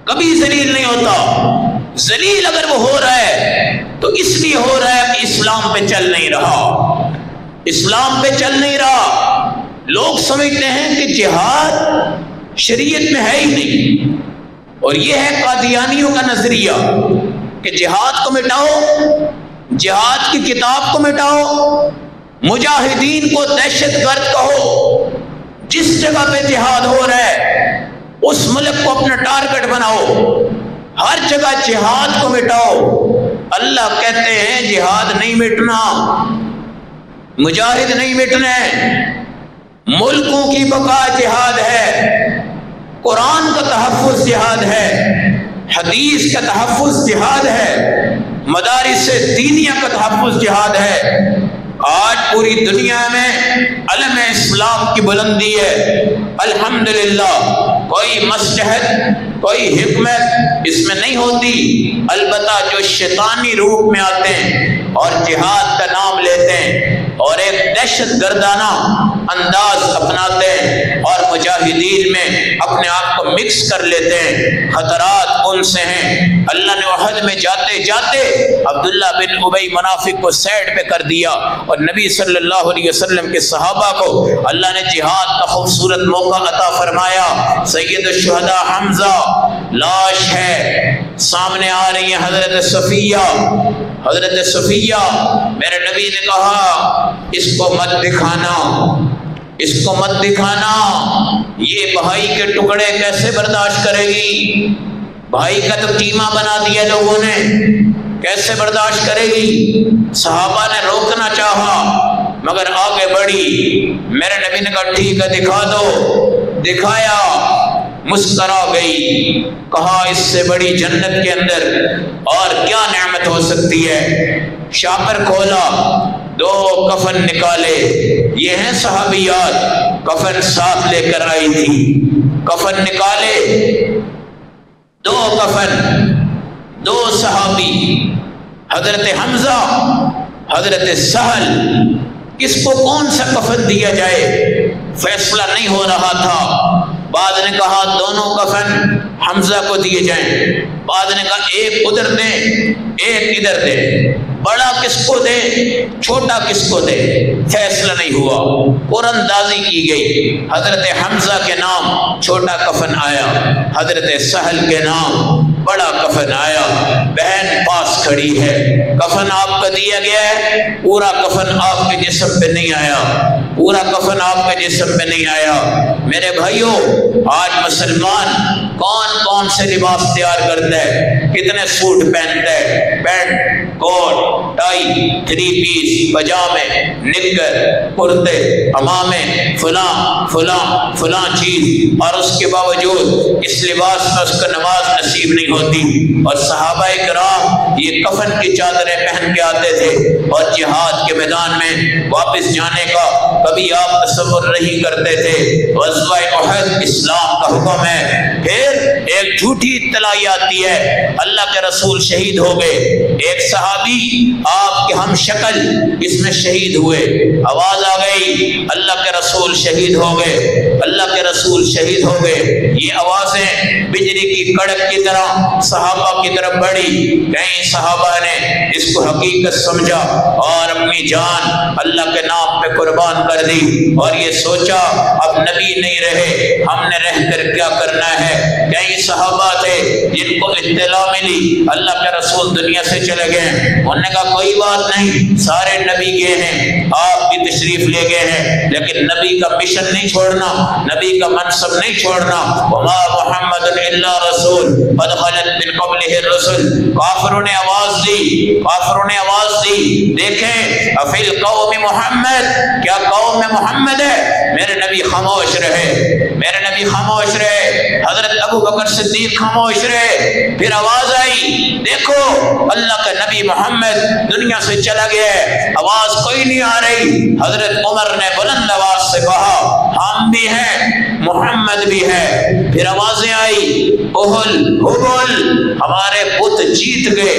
کبھی ذلیل نہیں ہوتا۔ ذلیل اگر وہ ہو رہا ہے تو اس لیے ہو رہا ہے کہ اسلام پہ چل نہیں رہا، اسلام پہ چل نہیں رہا۔ لوگ سمجھتے ہیں کہ جہاد شریعت میں ہے ہی نہیں، اور یہ ہے قادیانیوں کا نظریہ کہ جہاد کو مٹاؤ، جہاد کی کتاب کو مٹاؤ، مجاہدین کو دہشت گرد کہو، جس جگہ پہ جہاد ہو رہا ہے اس ملک کو اپنا ٹارگٹ بناؤ، ہر جگہ جہاد کو مٹاؤ۔ اللہ کہتے ہیں جہاد نہیں مٹنا، مجاہد نہیں مٹنا، ملکوں کی بقا جہاد ہے، قرآن کا تحفظ جہاد ہے، حدیث کا تحفظ جہاد ہے، مدارس دینیہ کا تحفظ جہاد ہے۔ آج پوری دنیا میں علم اسلام کی بلندی ہے، الحمدللہ۔ کوئی مصلحت، کوئی حکمت اس میں نہیں ہوتی، البتہ جو شیطانی روپ میں آتے ہیں اور جہاد کا نام لیتے ہیں اور ایک دہشت گردانہ انداز اپناتے ہیں اور مجاہدین میں اپنے آپ کو مکس کر لیتے ہیں، خطرات ان سے ہیں۔ اللہ نے احد میں جاتے جاتے عبداللہ بن ابی منافق کو سائڈ پہ کر دیا، اور نبی صلی اللہ علیہ وسلم کے صحابہ کو اللہ نے جہاد کا خوبصورت موقع عطا فرمایا۔ سید الشہداء حمزہ لاش ہے، سامنے آ رہی ہے حضرت صفیہ، حضرت صفیہ، میرے نبی نے کہا اس کو مت دکھانا، اس کو مت دکھانا، یہ بھائی کے ٹکڑے کیسے برداشت کرے گی؟ بھائی کا تو قیمہ بنا دیا لوگوں نے، کیسے برداشت کرے گی؟ صحابہ نے روکنا چاہا مگر آگے بڑھی، میرے نبی نے کہا ٹھیک ہے دکھا دو، دکھایا، مسکرا گئی، کہا اس سے بڑی جنت کے اندر اور کیا نعمت ہو سکتی ہے؟ شاپر کھولا، دو کفن نکالے، یہ ہیں صحابیات، کفن ساتھ لے کر آئی تھی، کفن نکالے، دو کفن، دو صحابی، حضرت حمزہ، حضرت سہل، کس کو کون سا کفن دیا جائے؟ فیصلہ نہیں ہو رہا تھا۔ بعد نے کہا دونوں کفن حمزہ کو دیے جائیں، بعد نے کہا ایک ادھر دیں ایک ادھر دیں، بڑا کس کو دے چھوٹا کس کو دے، فیصلہ نہیں ہوا، قرآن اندازی کی گئی۔ حضرت حمزہ کے نام چھوٹا کفن آیا، حضرت سہل کے نام بڑا کفن آیا۔ بہن پاس کھڑی ہے، کفن آپ کا دیا گیا ہے، پورا کفن آپ کے جسم پہ نہیں آیا، پورا کفن آپ کے جسم پہ نہیں آیا۔ میرے بھائیوں، آج مسلمان کون کون سے لباس تیار کرتا ہے، کتنے سوٹ پہنتا ہے، پینٹ کوٹ ٹائی تھری پیس پجامے نکر کرتے امامے فلاں فلاں فلاں چیز، اور اس کے باوجود اس لباس میں اس کو نماز نصیب نہیں ہوتی۔ اور صحابہ کرام یہ کفن کی چادریں پہن کے آتے تھے، اور جہاد کے میدان میں واپس جانے کا کبھی آپ تصور نہیں کرتے تھے۔ غزوہ احد اسلام کا حکم ہے، پھر ایک جھوٹی اطلاع آتی ہے اللہ کے رسول شہید ہو گئے، ایک صحابی آپ کے ہم شکل اس میں شہید ہوئے، آواز آ گئی اللہ کے رسول شہید ہو گئے، اللہ کے رسول شہید ہو گئے۔ یہ آوازیں بجلی کی کڑک کی طرح صحابہ کی طرف بڑھی، کئی صحابہ نے اس کو حقیقت سمجھا اور اپنی جان اللہ کے نام پہ قربان کر دی، اور یہ سوچا اب نبی نہیں رہے، ہم نے رہ کر کیا کرنا ہے۔ کئی صحابہ تھے جن کو اطلاع ملی اللہ کے رسول دنیا سے چلے گئے، انہوں نے کہا کوئی بات نہیں، سارے نبی گئے ہیں، آپ بھی تشریف لے گئے ہیں، لیکن نبی کا مشن نہیں چھوڑنا، نبی کا منصب نہیں چھوڑنا۔ وما محمد الا رسول قد خلت من قبلہ الرسل۔ کافروں نے آواز دی، کافروں نے آواز دی، دیکھیں افی القوم محمد، کیا قوم میں محمد ہے؟ میرے نبی خاموش رہے، میرے نبی خاموش رہے، حضرت ابو بکر صدیق خاموش رہے۔ پھر آواز آئی، دیکھو اللہ کا نبی محمد دنیا سے چلا گیا ہے، آواز کوئی نہیں آ رہی۔ حضرت عمر نے بلند آواز سے کہا ہم بھی ہیں محمد بھی ہے۔ پھر آوازیں آئی اہل ہبل، ہمارے بت جیت گئے،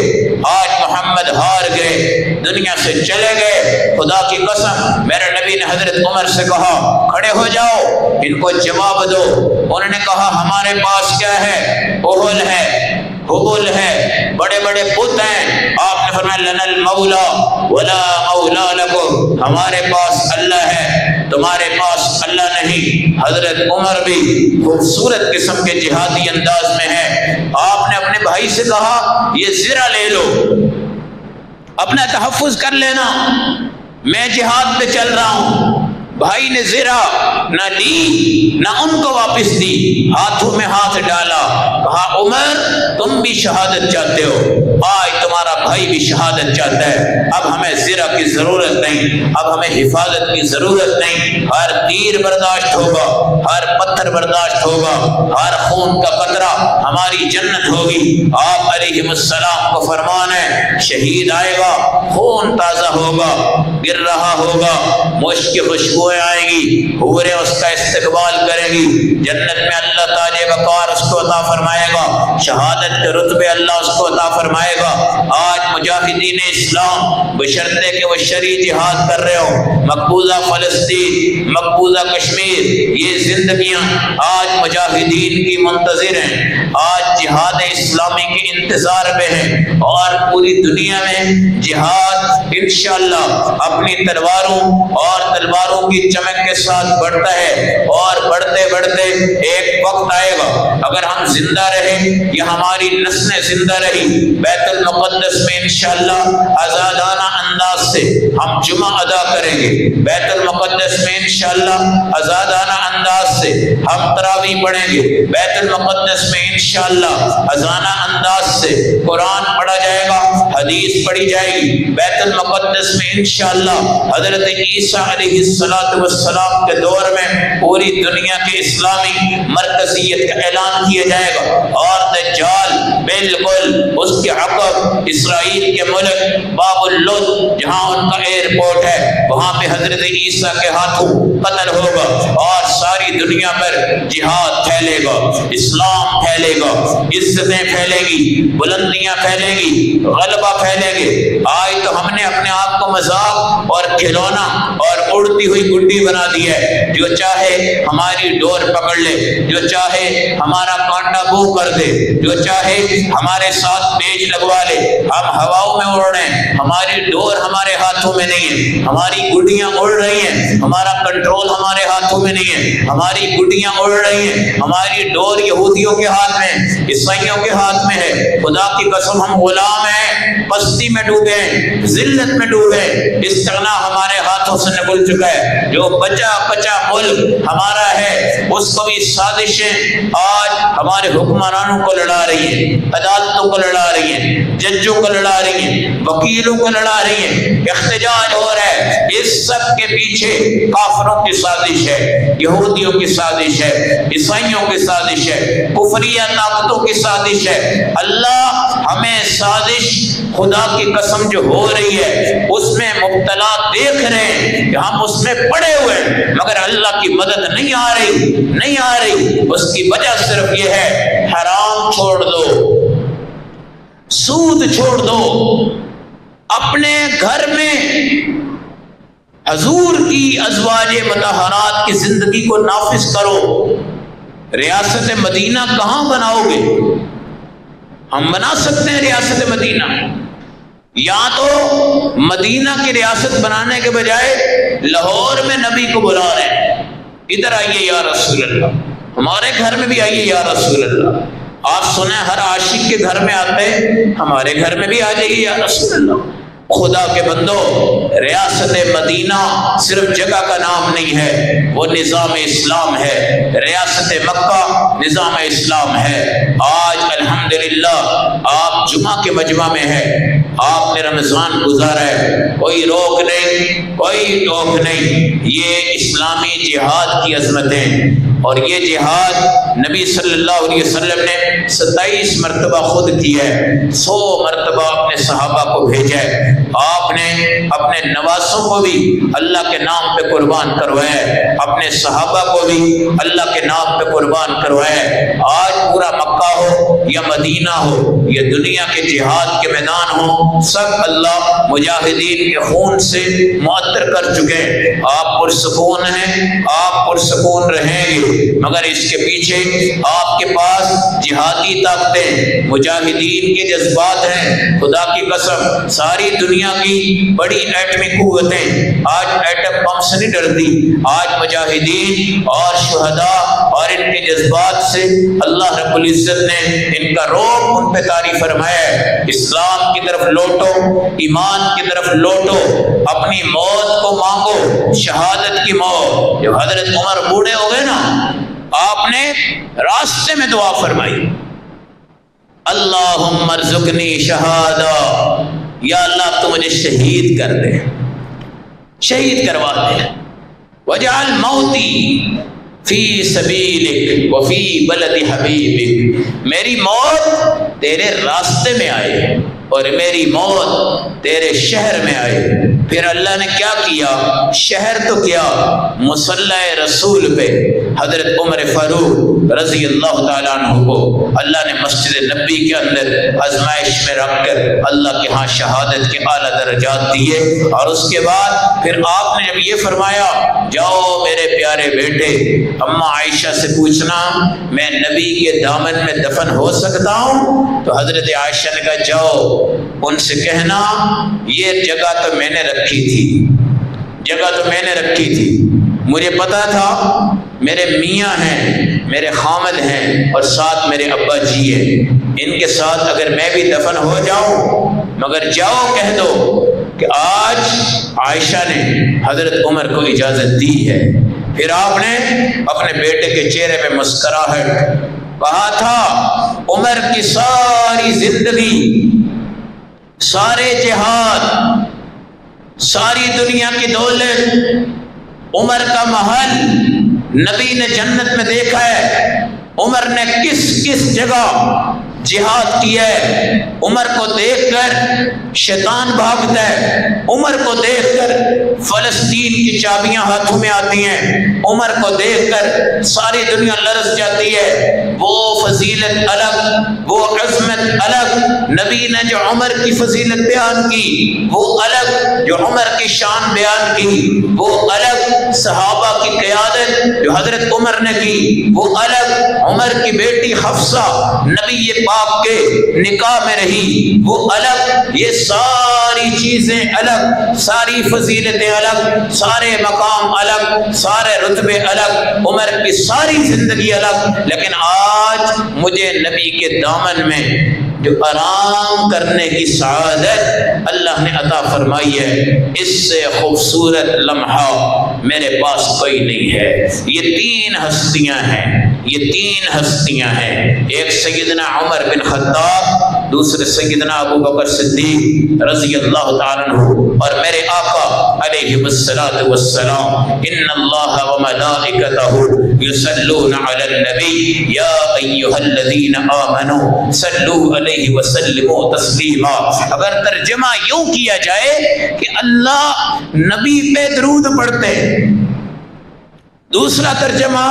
آج محمد ہار گئے، دنیا سے چلے گئے۔ خدا کی قسم میرے نبی نے حضرت عمر سے کہا کھڑے ہو جاؤ، ان کو جواب دو۔ انہوں نے کہا ہمارے پاس کیا ہے؟ اہل ہے، حبل ہے، بڑے بڑے بت ہیں۔ آپ نے فرمایا لنا المولا ولا مولا لکم، ہمارے پاس اللہ ہے، تمہارے پاس اللہ نہیں۔ حضرت عمر بھی خوبصورت قسم کے جہادی انداز میں ہے، آپ نے اپنے بھائی سے کہا یہ زرہ لے لو، اپنا تحفظ کر لینا، میں جہاد پہ چل رہا ہوں۔ بھائی نے زرہ نہ لی نہ ان کو واپس دی، ہاتھوں میں ہاتھ ڈالا، کہا عمر تم بھی شہادت چاہتے ہو، آج تمہارا بھائی بھی شہادت چاہتا ہے، اب ہمیں زرہ کی ضرورت نہیں، اب ہمیں حفاظت کی ضرورت نہیں، ہر تیر برداشت ہوگا، ہر پتھر برداشت ہوگا، ہر خون کا قطرہ ہماری جنت ہوگی۔ آپ علیہ السلام کو فرمان ہے شہید آئے گا، خون تازہ ہوگا، گر رہا ہوگا، مشک کی خوشبو آئیں گی، حوریں اس کا استقبال کریں گی، جنت میں اللہ تعالی وقار اس کو عطا فرمائے گا، شہادت کے رتبے اللہ اس کو عطا فرمائے گا۔ آج مجاہدین اسلام بشرطے کہ وہ شرعی جہاد کر رہے ہو، مقبوضہ فلسطین، مقبوضہ کشمیر، یہ زندگیاں آج مجاہدین کی منتظر ہیں، آج جہاد اسلامی کے انتظار میں ہیں، اور پوری دنیا میں جہاد انشاءاللہ اپنی تلواروں اور تلواروں کی چمک کے ساتھ بڑھتا ہے، اور بڑھتے بڑھتے ایک وقت آئے گا اگر ہم زندہ رہیں یا ہماری نسلیں زندہ رہی، بیت المقدس میں انشاءاللہ آزادانہ انداز سے ہم جمعہ ادا کریں گے، بیت المقدس میں انشاءاللہ آزادانہ انداز سے ہم تراویح پڑھیں گے، بیت المقدس میں انشاءاللہ آزادانہ انداز سے قرآن پڑھا جائے گا، حدیث پڑھی جائے گی، بیت المقدس میں انشاءاللہ حضرت عیسیٰ علیہ السلام کے دور میں پوری دنیا کے اسلامی مرکزیت کا اعلان کیا جائے گا، اور دجال بالکل اس کے عقب اسرائیل کے ملک باب اللد جہاں ان کا ایئرپورٹ ہے وہاں پہ حضرت عیسیٰ کے ہاتھوں قتل ہوگا، اور ساری دنیا پر جہاد پھیلے گا، اسلام پھیلے گا، عزتیں پھیلیں گی، بلندیاں پھیلیں گی، غلبہ افواہ پھیلیں گے۔ آج تو ہم نے اپنے آپ کو مذاق اور کھلونا اور اڑتی ہوئی گڈی بنا دی ہے، جو چاہے ہماری ڈور پکڑ لے، جو چاہے ہمارا کانٹا بو کر دے، جو چاہے ہمارے ساتھ پیچ لگوا لے، ہم ہواؤں میں اڑ رہے ہیں، ہماری ڈور ہمارے ہاتھوں میں نہیں ہے، ہماری گڈیاں اڑ رہی ہیں، ہمارا کنٹرول ہمارے ہاتھوں میں نہیں ہے، ہماری گڈیاں اڑ رہی ہیں، ہماری ڈور یہودیوں کے ہاتھ میں، عیسائیوں کے ہاتھ میں ہے۔ خدا کی قسم ہم غلام ہیں، پستی میں ڈوبے ہیں، ذلت میں ڈوبے ہیں، استغنا ہمارے ہاتھوں سے نکل چکا ہے۔ جو بچا بچا ملک ہمارا ہے، اس کو بھی سازشیں آج ہمارے حکمرانوں کو لڑا رہی ہیں، عدالتوں کو لڑا رہی ہیں، ججوں کو لڑا رہی ہیں، وکیلوں کو لڑا رہی ہیں، احتجاج ہو رہا ہے۔ اس سب کے پیچھے کافروں کی سازش ہے، یہودیوں کی سازش ہے، عیسائیوں کی سازش ہے، کفریہ طاقتوں کی سازش ہے۔ اللہ ہمیں سازش خدا کی قسم جو ہو رہی ہے اس میں مبتلا دیکھ رہے ہیں کہ ہم اس میں پڑے ہوئے ہیں، مگر اللہ کی مدد نہیں آ رہی۔ اس کی وجہ صرف یہ ہے، حرام چھوڑ دو، سود چھوڑ دو، اپنے گھر میں حضور کی ازواج مطہرات کی زندگی کو نافذ کرو۔ ریاست مدینہ کہاں بناؤ گے؟ ہم بنا سکتے ہیں ریاست مدینہ، یا تو مدینہ کی ریاست بنانے کے بجائے لاہور میں نبی کو بلا رہے ہیں، ادھر آئیے یا رسول اللہ، ہمارے گھر میں بھی آئیے یا رسول اللہ۔ آپ سنیں ہر عاشق کے گھر میں آتے ہیں، ہمارے گھر میں بھی آ جائیے یا رسول اللہ۔ خدا کے بندو، ریاست مدینہ صرف جگہ کا نام نہیں ہے، وہ نظام اسلام ہے۔ ریاست مکہ نظام اسلام ہے۔ آج الحمدللہ آپ جمعہ کے مجمع میں ہیں، آپ نے رمضان گزارا ہے، کوئی روک نہیں، کوئی ٹوک نہیں۔ یہ اسلامی جہاد کی عظمتیں، اور یہ جہاد نبی صلی اللہ علیہ وسلم نے 27 مرتبہ خود کی ہے، 100 مرتبہ اپنے صحابہ کو بھیجا ہے۔ آپ نے اپنے نواسوں کو بھی اللہ کے نام پہ قربان کروایا ہے، اپنے صحابہ کو بھی اللہ کے نام پہ قربان کروایا ہے۔ آج پورا مکہ ہو یا مدینہ ہو یا دنیا کے جہاد کے میدان ہو، سب اللہ مجاہدین کے خون سے معطر کر چکے ہیں۔ آپ پرسکون ہیں، آپ پرسکون رہیں گے، مگر اس کے پیچھے آپ کے پاس جہادی طاقتیں، مجاہدین کے جذبات ہیں۔ خدا کی قسم ساری دنیا کی بڑی ایٹمی قوتیں آج ایٹم بم سے نہیں ڈرتی۔ آج مجاہدین اور شہداء اور ان کے جذبات سے اللہ رب العزت نے ان کا روب ان پہ طاری فرمایا ہے۔ اسلام کی طرف لوٹو، ایمان کی طرف لوٹو، اپنی موت کو مانگو، شہادت کی موت۔ جب حضرت عمر بوڑھے ہو گئے نا، آپ نے راستے میں دعا فرمائی، اللہم ارزقنی شہادہ، یا اللہ تو مجھے شہید کر دے، شہید کروا دے، وجعل موتی فی سبیلک وفی بلد حبیبک، میری موت تیرے راستے میں آئے اور میری موت تیرے شہر میں آئے۔ پھر اللہ نے کیا کیا؟ شہر تو کیا، مصلی رسول پہ حضرت عمر فاروق رضی اللہ تعالیٰ عنہ کو اللہ نے مسجد نبی کے اندر آزمائش میں رکھ کر اللہ کے ہاں شہادت کے اعلیٰ درجات دیے۔ اور اس کے بعد پھر آپ نے جب یہ فرمایا، جاؤ میرے پیارے بیٹے، اماں عائشہ سے پوچھنا میں نبی کے دامن میں دفن ہو سکتا ہوں؟ تو حضرت عائشہ نے کہا جاؤ ان سے کہنا یہ جگہ تو میں نے رکھی تھی، جگہ تو میں نے رکھی تھی، مجھے پتا تھا میرے میاں ہیں، میرے خامد ہیں اور ساتھ میرے ابا جی ہیں، ان کے ساتھ اگر میں بھی دفن ہو جاؤں، مگر جاؤ کہہ دو کہ آج عائشہ نے حضرت عمر کو اجازت دی ہے۔ پھر آپ نے اپنے بیٹے کے چہرے پہ مسکراہٹ، کہا تھا عمر کی ساری زندگی، سارے جہاد، ساری دنیا کی دولت، عمر کا محل نبی نے جنت میں دیکھا ہے، عمر نے کس کس جگہ جہاد کیا ہے، عمر کو دیکھ کر شیطان بھاگتا ہے، عمر کو دیکھ کر فلسطین کی چابیاں ہاتھوں میں آتی ہیں، عمر کو دیکھ کر ساری دنیا لرز جاتی ہے۔ وہ فضیلت الگ، وہ عظمت الگ، نبی نے جو عمر کی فضیلت بیان کی وہ الگ، جو عمر کی شان بیان کی وہ الگ، صحابہ کی قیادت جو حضرت عمر نے کی وہ الگ، عمر کی بیٹی حفصہ نبی پاک کے نکاح میں رہی وہ الگ، یہ ساری چیزیں الگ، ساری فضیلتیں الگ، سارے مقام الگ، سارے رتبے الگ، عمر کی ساری زندگی الگ۔ لیکن آج مجھے نبی کے دامن میں جو آرام کرنے کی سعادت اللہ نے عطا فرمائی ہے، اس سے خوبصورت لمحہ میرے پاس کوئی نہیں ہے۔ یہ تین ہستیاں ہیں، یہ تین ہستیاں ہیں، ایک سیدنا عمر بن خطاب، دوسرے سیدنا ابو بکر صدیق رضی اللہ تعالیٰ عنہ، اور میرے آقا علیہ الصلوۃ والسلام۔ ان اللہ وملائکتہ یصلون علی النبی یا ایھا الذین آمنوا صلوا علیہ وسلموا تسلیما۔ اگر ترجمہ یوں کیا جائے کہ اللہ نبی پہ درود پڑھتے ہیں، دوسرا ترجمہ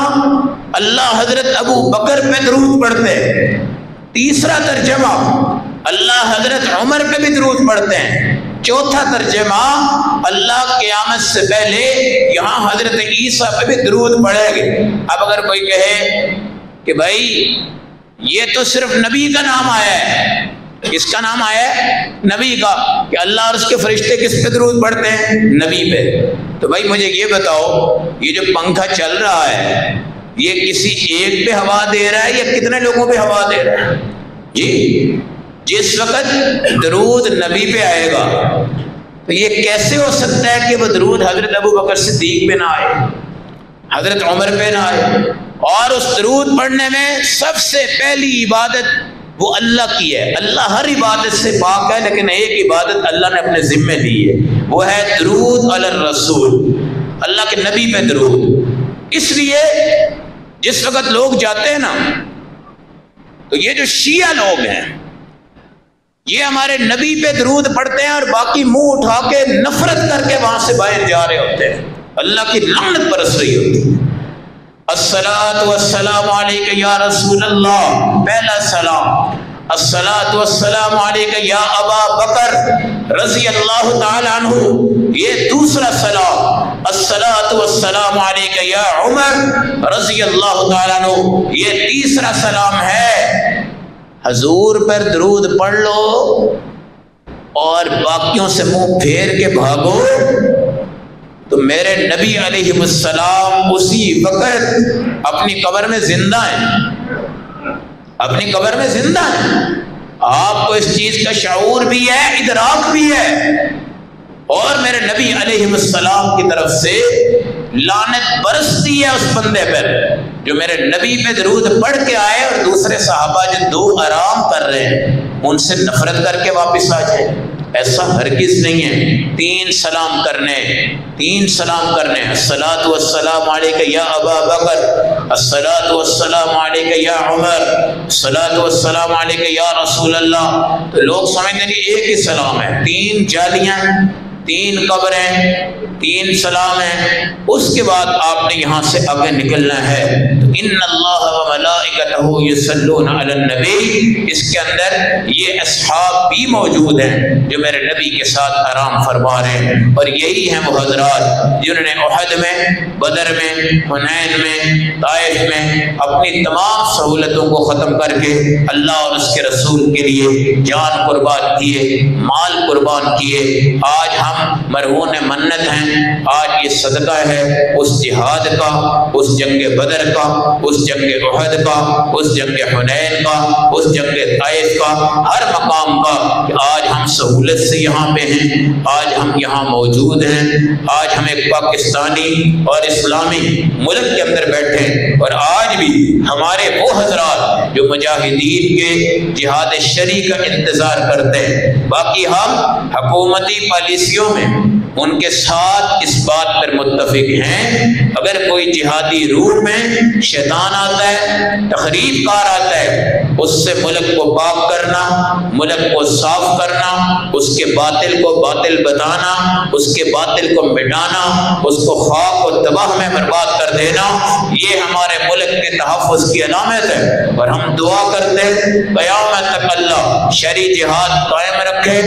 اللہ حضرت ابو بکر پہ درود پڑھتے ہیں، تیسرا ترجمہ اللہ حضرت عمر پہ بھی درود پڑھتے ہیں، چوتھا ترجمہ اللہ قیامت سے پہلے یہاں حضرت عیسیٰ پہ بھی درود پڑھے گے۔ اب اگر کوئی کہے کہ بھائی یہ تو صرف نبی کا نام آیا ہے، کس کا نام آیا ہے؟ نبی کا، کہ اللہ اور اس کے فرشتے کس پہ درود پڑھتے ہیں؟ نبی پہ۔ تو بھائی مجھے یہ بتاؤ، یہ جو پنکھا چل رہا ہے یہ کسی ایک پہ ہوا دے رہا ہے یا کتنے لوگوں پہ ہوا دے رہا ہے؟ جی، جس وقت درود نبی پہ آئے گا تو یہ کیسے ہو سکتا ہے کہ وہ درود حضرت ابو بکر صدیق پہ نہ آئے، حضرت عمر پہ نہ آئے؟ اور اس درود پڑھنے میں سب سے پہلی عبادت وہ اللہ کی ہے۔ اللہ ہر عبادت سے پاک ہے، لیکن ایک عبادت اللہ نے اپنے ذمے لی ہے، وہ ہے درود علی الرسول، اللہ کے نبی پہ درود۔ اس لیے جس وقت لوگ جاتے ہیں نا، تو یہ جو شیعہ لوگ ہیں یہ ہمارے نبی پہ درود پڑھتے ہیں اور باقی منہ اٹھا کے نفرت کر کے وہاں سے باہر جا رہے ہوتے ہیں، اللہ کی لعنت برس رہی ہوتی ہے۔ الصلاۃ والسلام علیک یا رسول اللہ، پہلا سلام، الصلاۃ والسلام علیک یا ابا بکر رضی اللہ تعالی عنہ، یہ دوسرا سلام، الصلاۃ والسلام علیک یا عمر رضی اللہ تعالی عنہ، یہ تیسرا سلام ہے۔ حضور پر درود پڑھ لو اور باقیوں سے منہ پھیر کے بھاگو تو میرے نبی علیہ السلام اسی وقت اپنی قبر میں زندہ ہیں، اپنی قبر میں زندہ ہیں۔ آپ کو اس چیز کا شعور بھی ہے، ادراک بھی ہے، اور میرے نبی علیہ السلام کی طرف سے لعنت برستی ہے اس بندے پر جو میرے نبی پہ درود پڑھ کے آئے اور دوسرے صحابہ جو دو آرام کر رہے ہیں ان سے نفرت کر کے واپس آ جائے۔ ایسا ہرگز نہیں ہے۔ تین سلام کرنے، تین سلام کرنے، الصلاۃ والسلام علیک یا ابا بکر، الصلاۃ والسلام علیک یا عمر، الصلاۃ والسلام علیک یا رسول اللہ۔ تو لوگ سمجھتے ہیں کہ ایک ہی سلام ہے، تین جالیاں، تین قبریں، تین سلام ہیں۔ اس کے بعد آپ نے یہاں سے آگے نکلنا ہے۔ تو ان اللہ وملائکتہ یصلون علی النبی، اس کے اندر یہ اصحاب بھی موجود ہیں جو میرے نبی کے ساتھ آرام فرما رہے ہیں، اور یہی ہیں وہ حضرات جنہوں نے احد میں، بدر میں، حنین میں، طائف میں اپنی تمام سہولتوں کو ختم کر کے اللہ اور اس کے رسول کے لیے جان قربان کیے، مال قربان کیے۔ آج ہم مرہون منت ہیں، آج یہ صدقہ ہے اس جہاد کا، اس جنگ بدر کا، اس جنگ احد کا، اس جنگ حنین کا، اس جنگ طائف کا، ہر مقام کا، کہ آج ہم سہولت سے یہاں پہ ہیں، آج ہم یہاں موجود ہیں، آج ہم ایک پاکستانی اور اسلامی ملک کے اندر بیٹھے ہیں، اور آج بھی ہمارے وہ حضرات جو مجاہدین کے جہاد شرعی کا انتظار کرتے ہیں۔ باقی ہم حکومتی پالیسیوں میں، ان کے ساتھ اس بات پر متفق ہیں اگر کوئی جہادی روح میں شیطان آتا ہے، تخریب کار آتا ہے، اس سے ملک کو پاک کرنا، ملک کو صاف کرنا، اس کے باطل کو باطل بتانا، اس کے باطل کو مٹانا، اس کو خاک و تباہ میں برباد کر دینا، یہ ہمارے ملک کے تحفظ کی علامت ہے۔ اور ہم دعا کرتے ہیں قیامت تک اللہ شرعی جہاد قائم رکھے،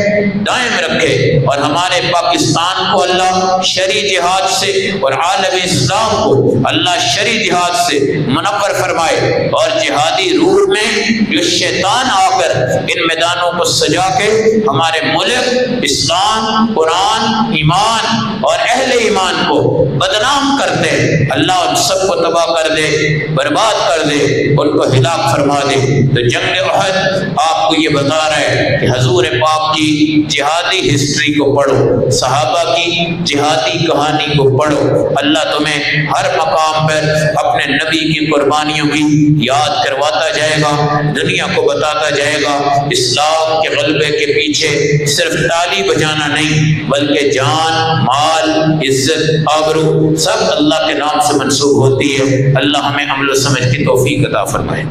دائم رکھے، اور ہمارے پاکستان کو اللہ شرعی جہاد سے اور عالم اسلام کو اللہ شرعی جہاد سے منور فرمائے، اور جہادی روح میں جو شیطان آ کر ان میدانوں کو سجا کے ہمارے ملک، اسلام، قرآن، ایمان اور اہل ایمان کو بدنام کرتے ہیں، اللہ ان سب کو تباہ کر دے، برباد کر دے، ان کو ہلاک فرما دے۔ تو جنگ احد آپ کو یہ بتا رہا ہے کہ حضور پاک کی جہادی ہسٹری کو پڑھو، صحابہ کی جہادی کہانی کو پڑھو، اللہ تمہیں ہر مقام پر اپنے نبی کی قربانیوں کی یاد کرواتا جائے گا، دنیا کو بتاتا جائے گا اسلام کے غلبے کے پیچھے صرف تالی بجانا نہیں بلکہ جان، مال، عزت، آبرو سب اللہ کے نام سے منسوب ہوتی ہے۔ اللہ ہمیں عمل و سمجھ کی توفیق عطا فرمائے۔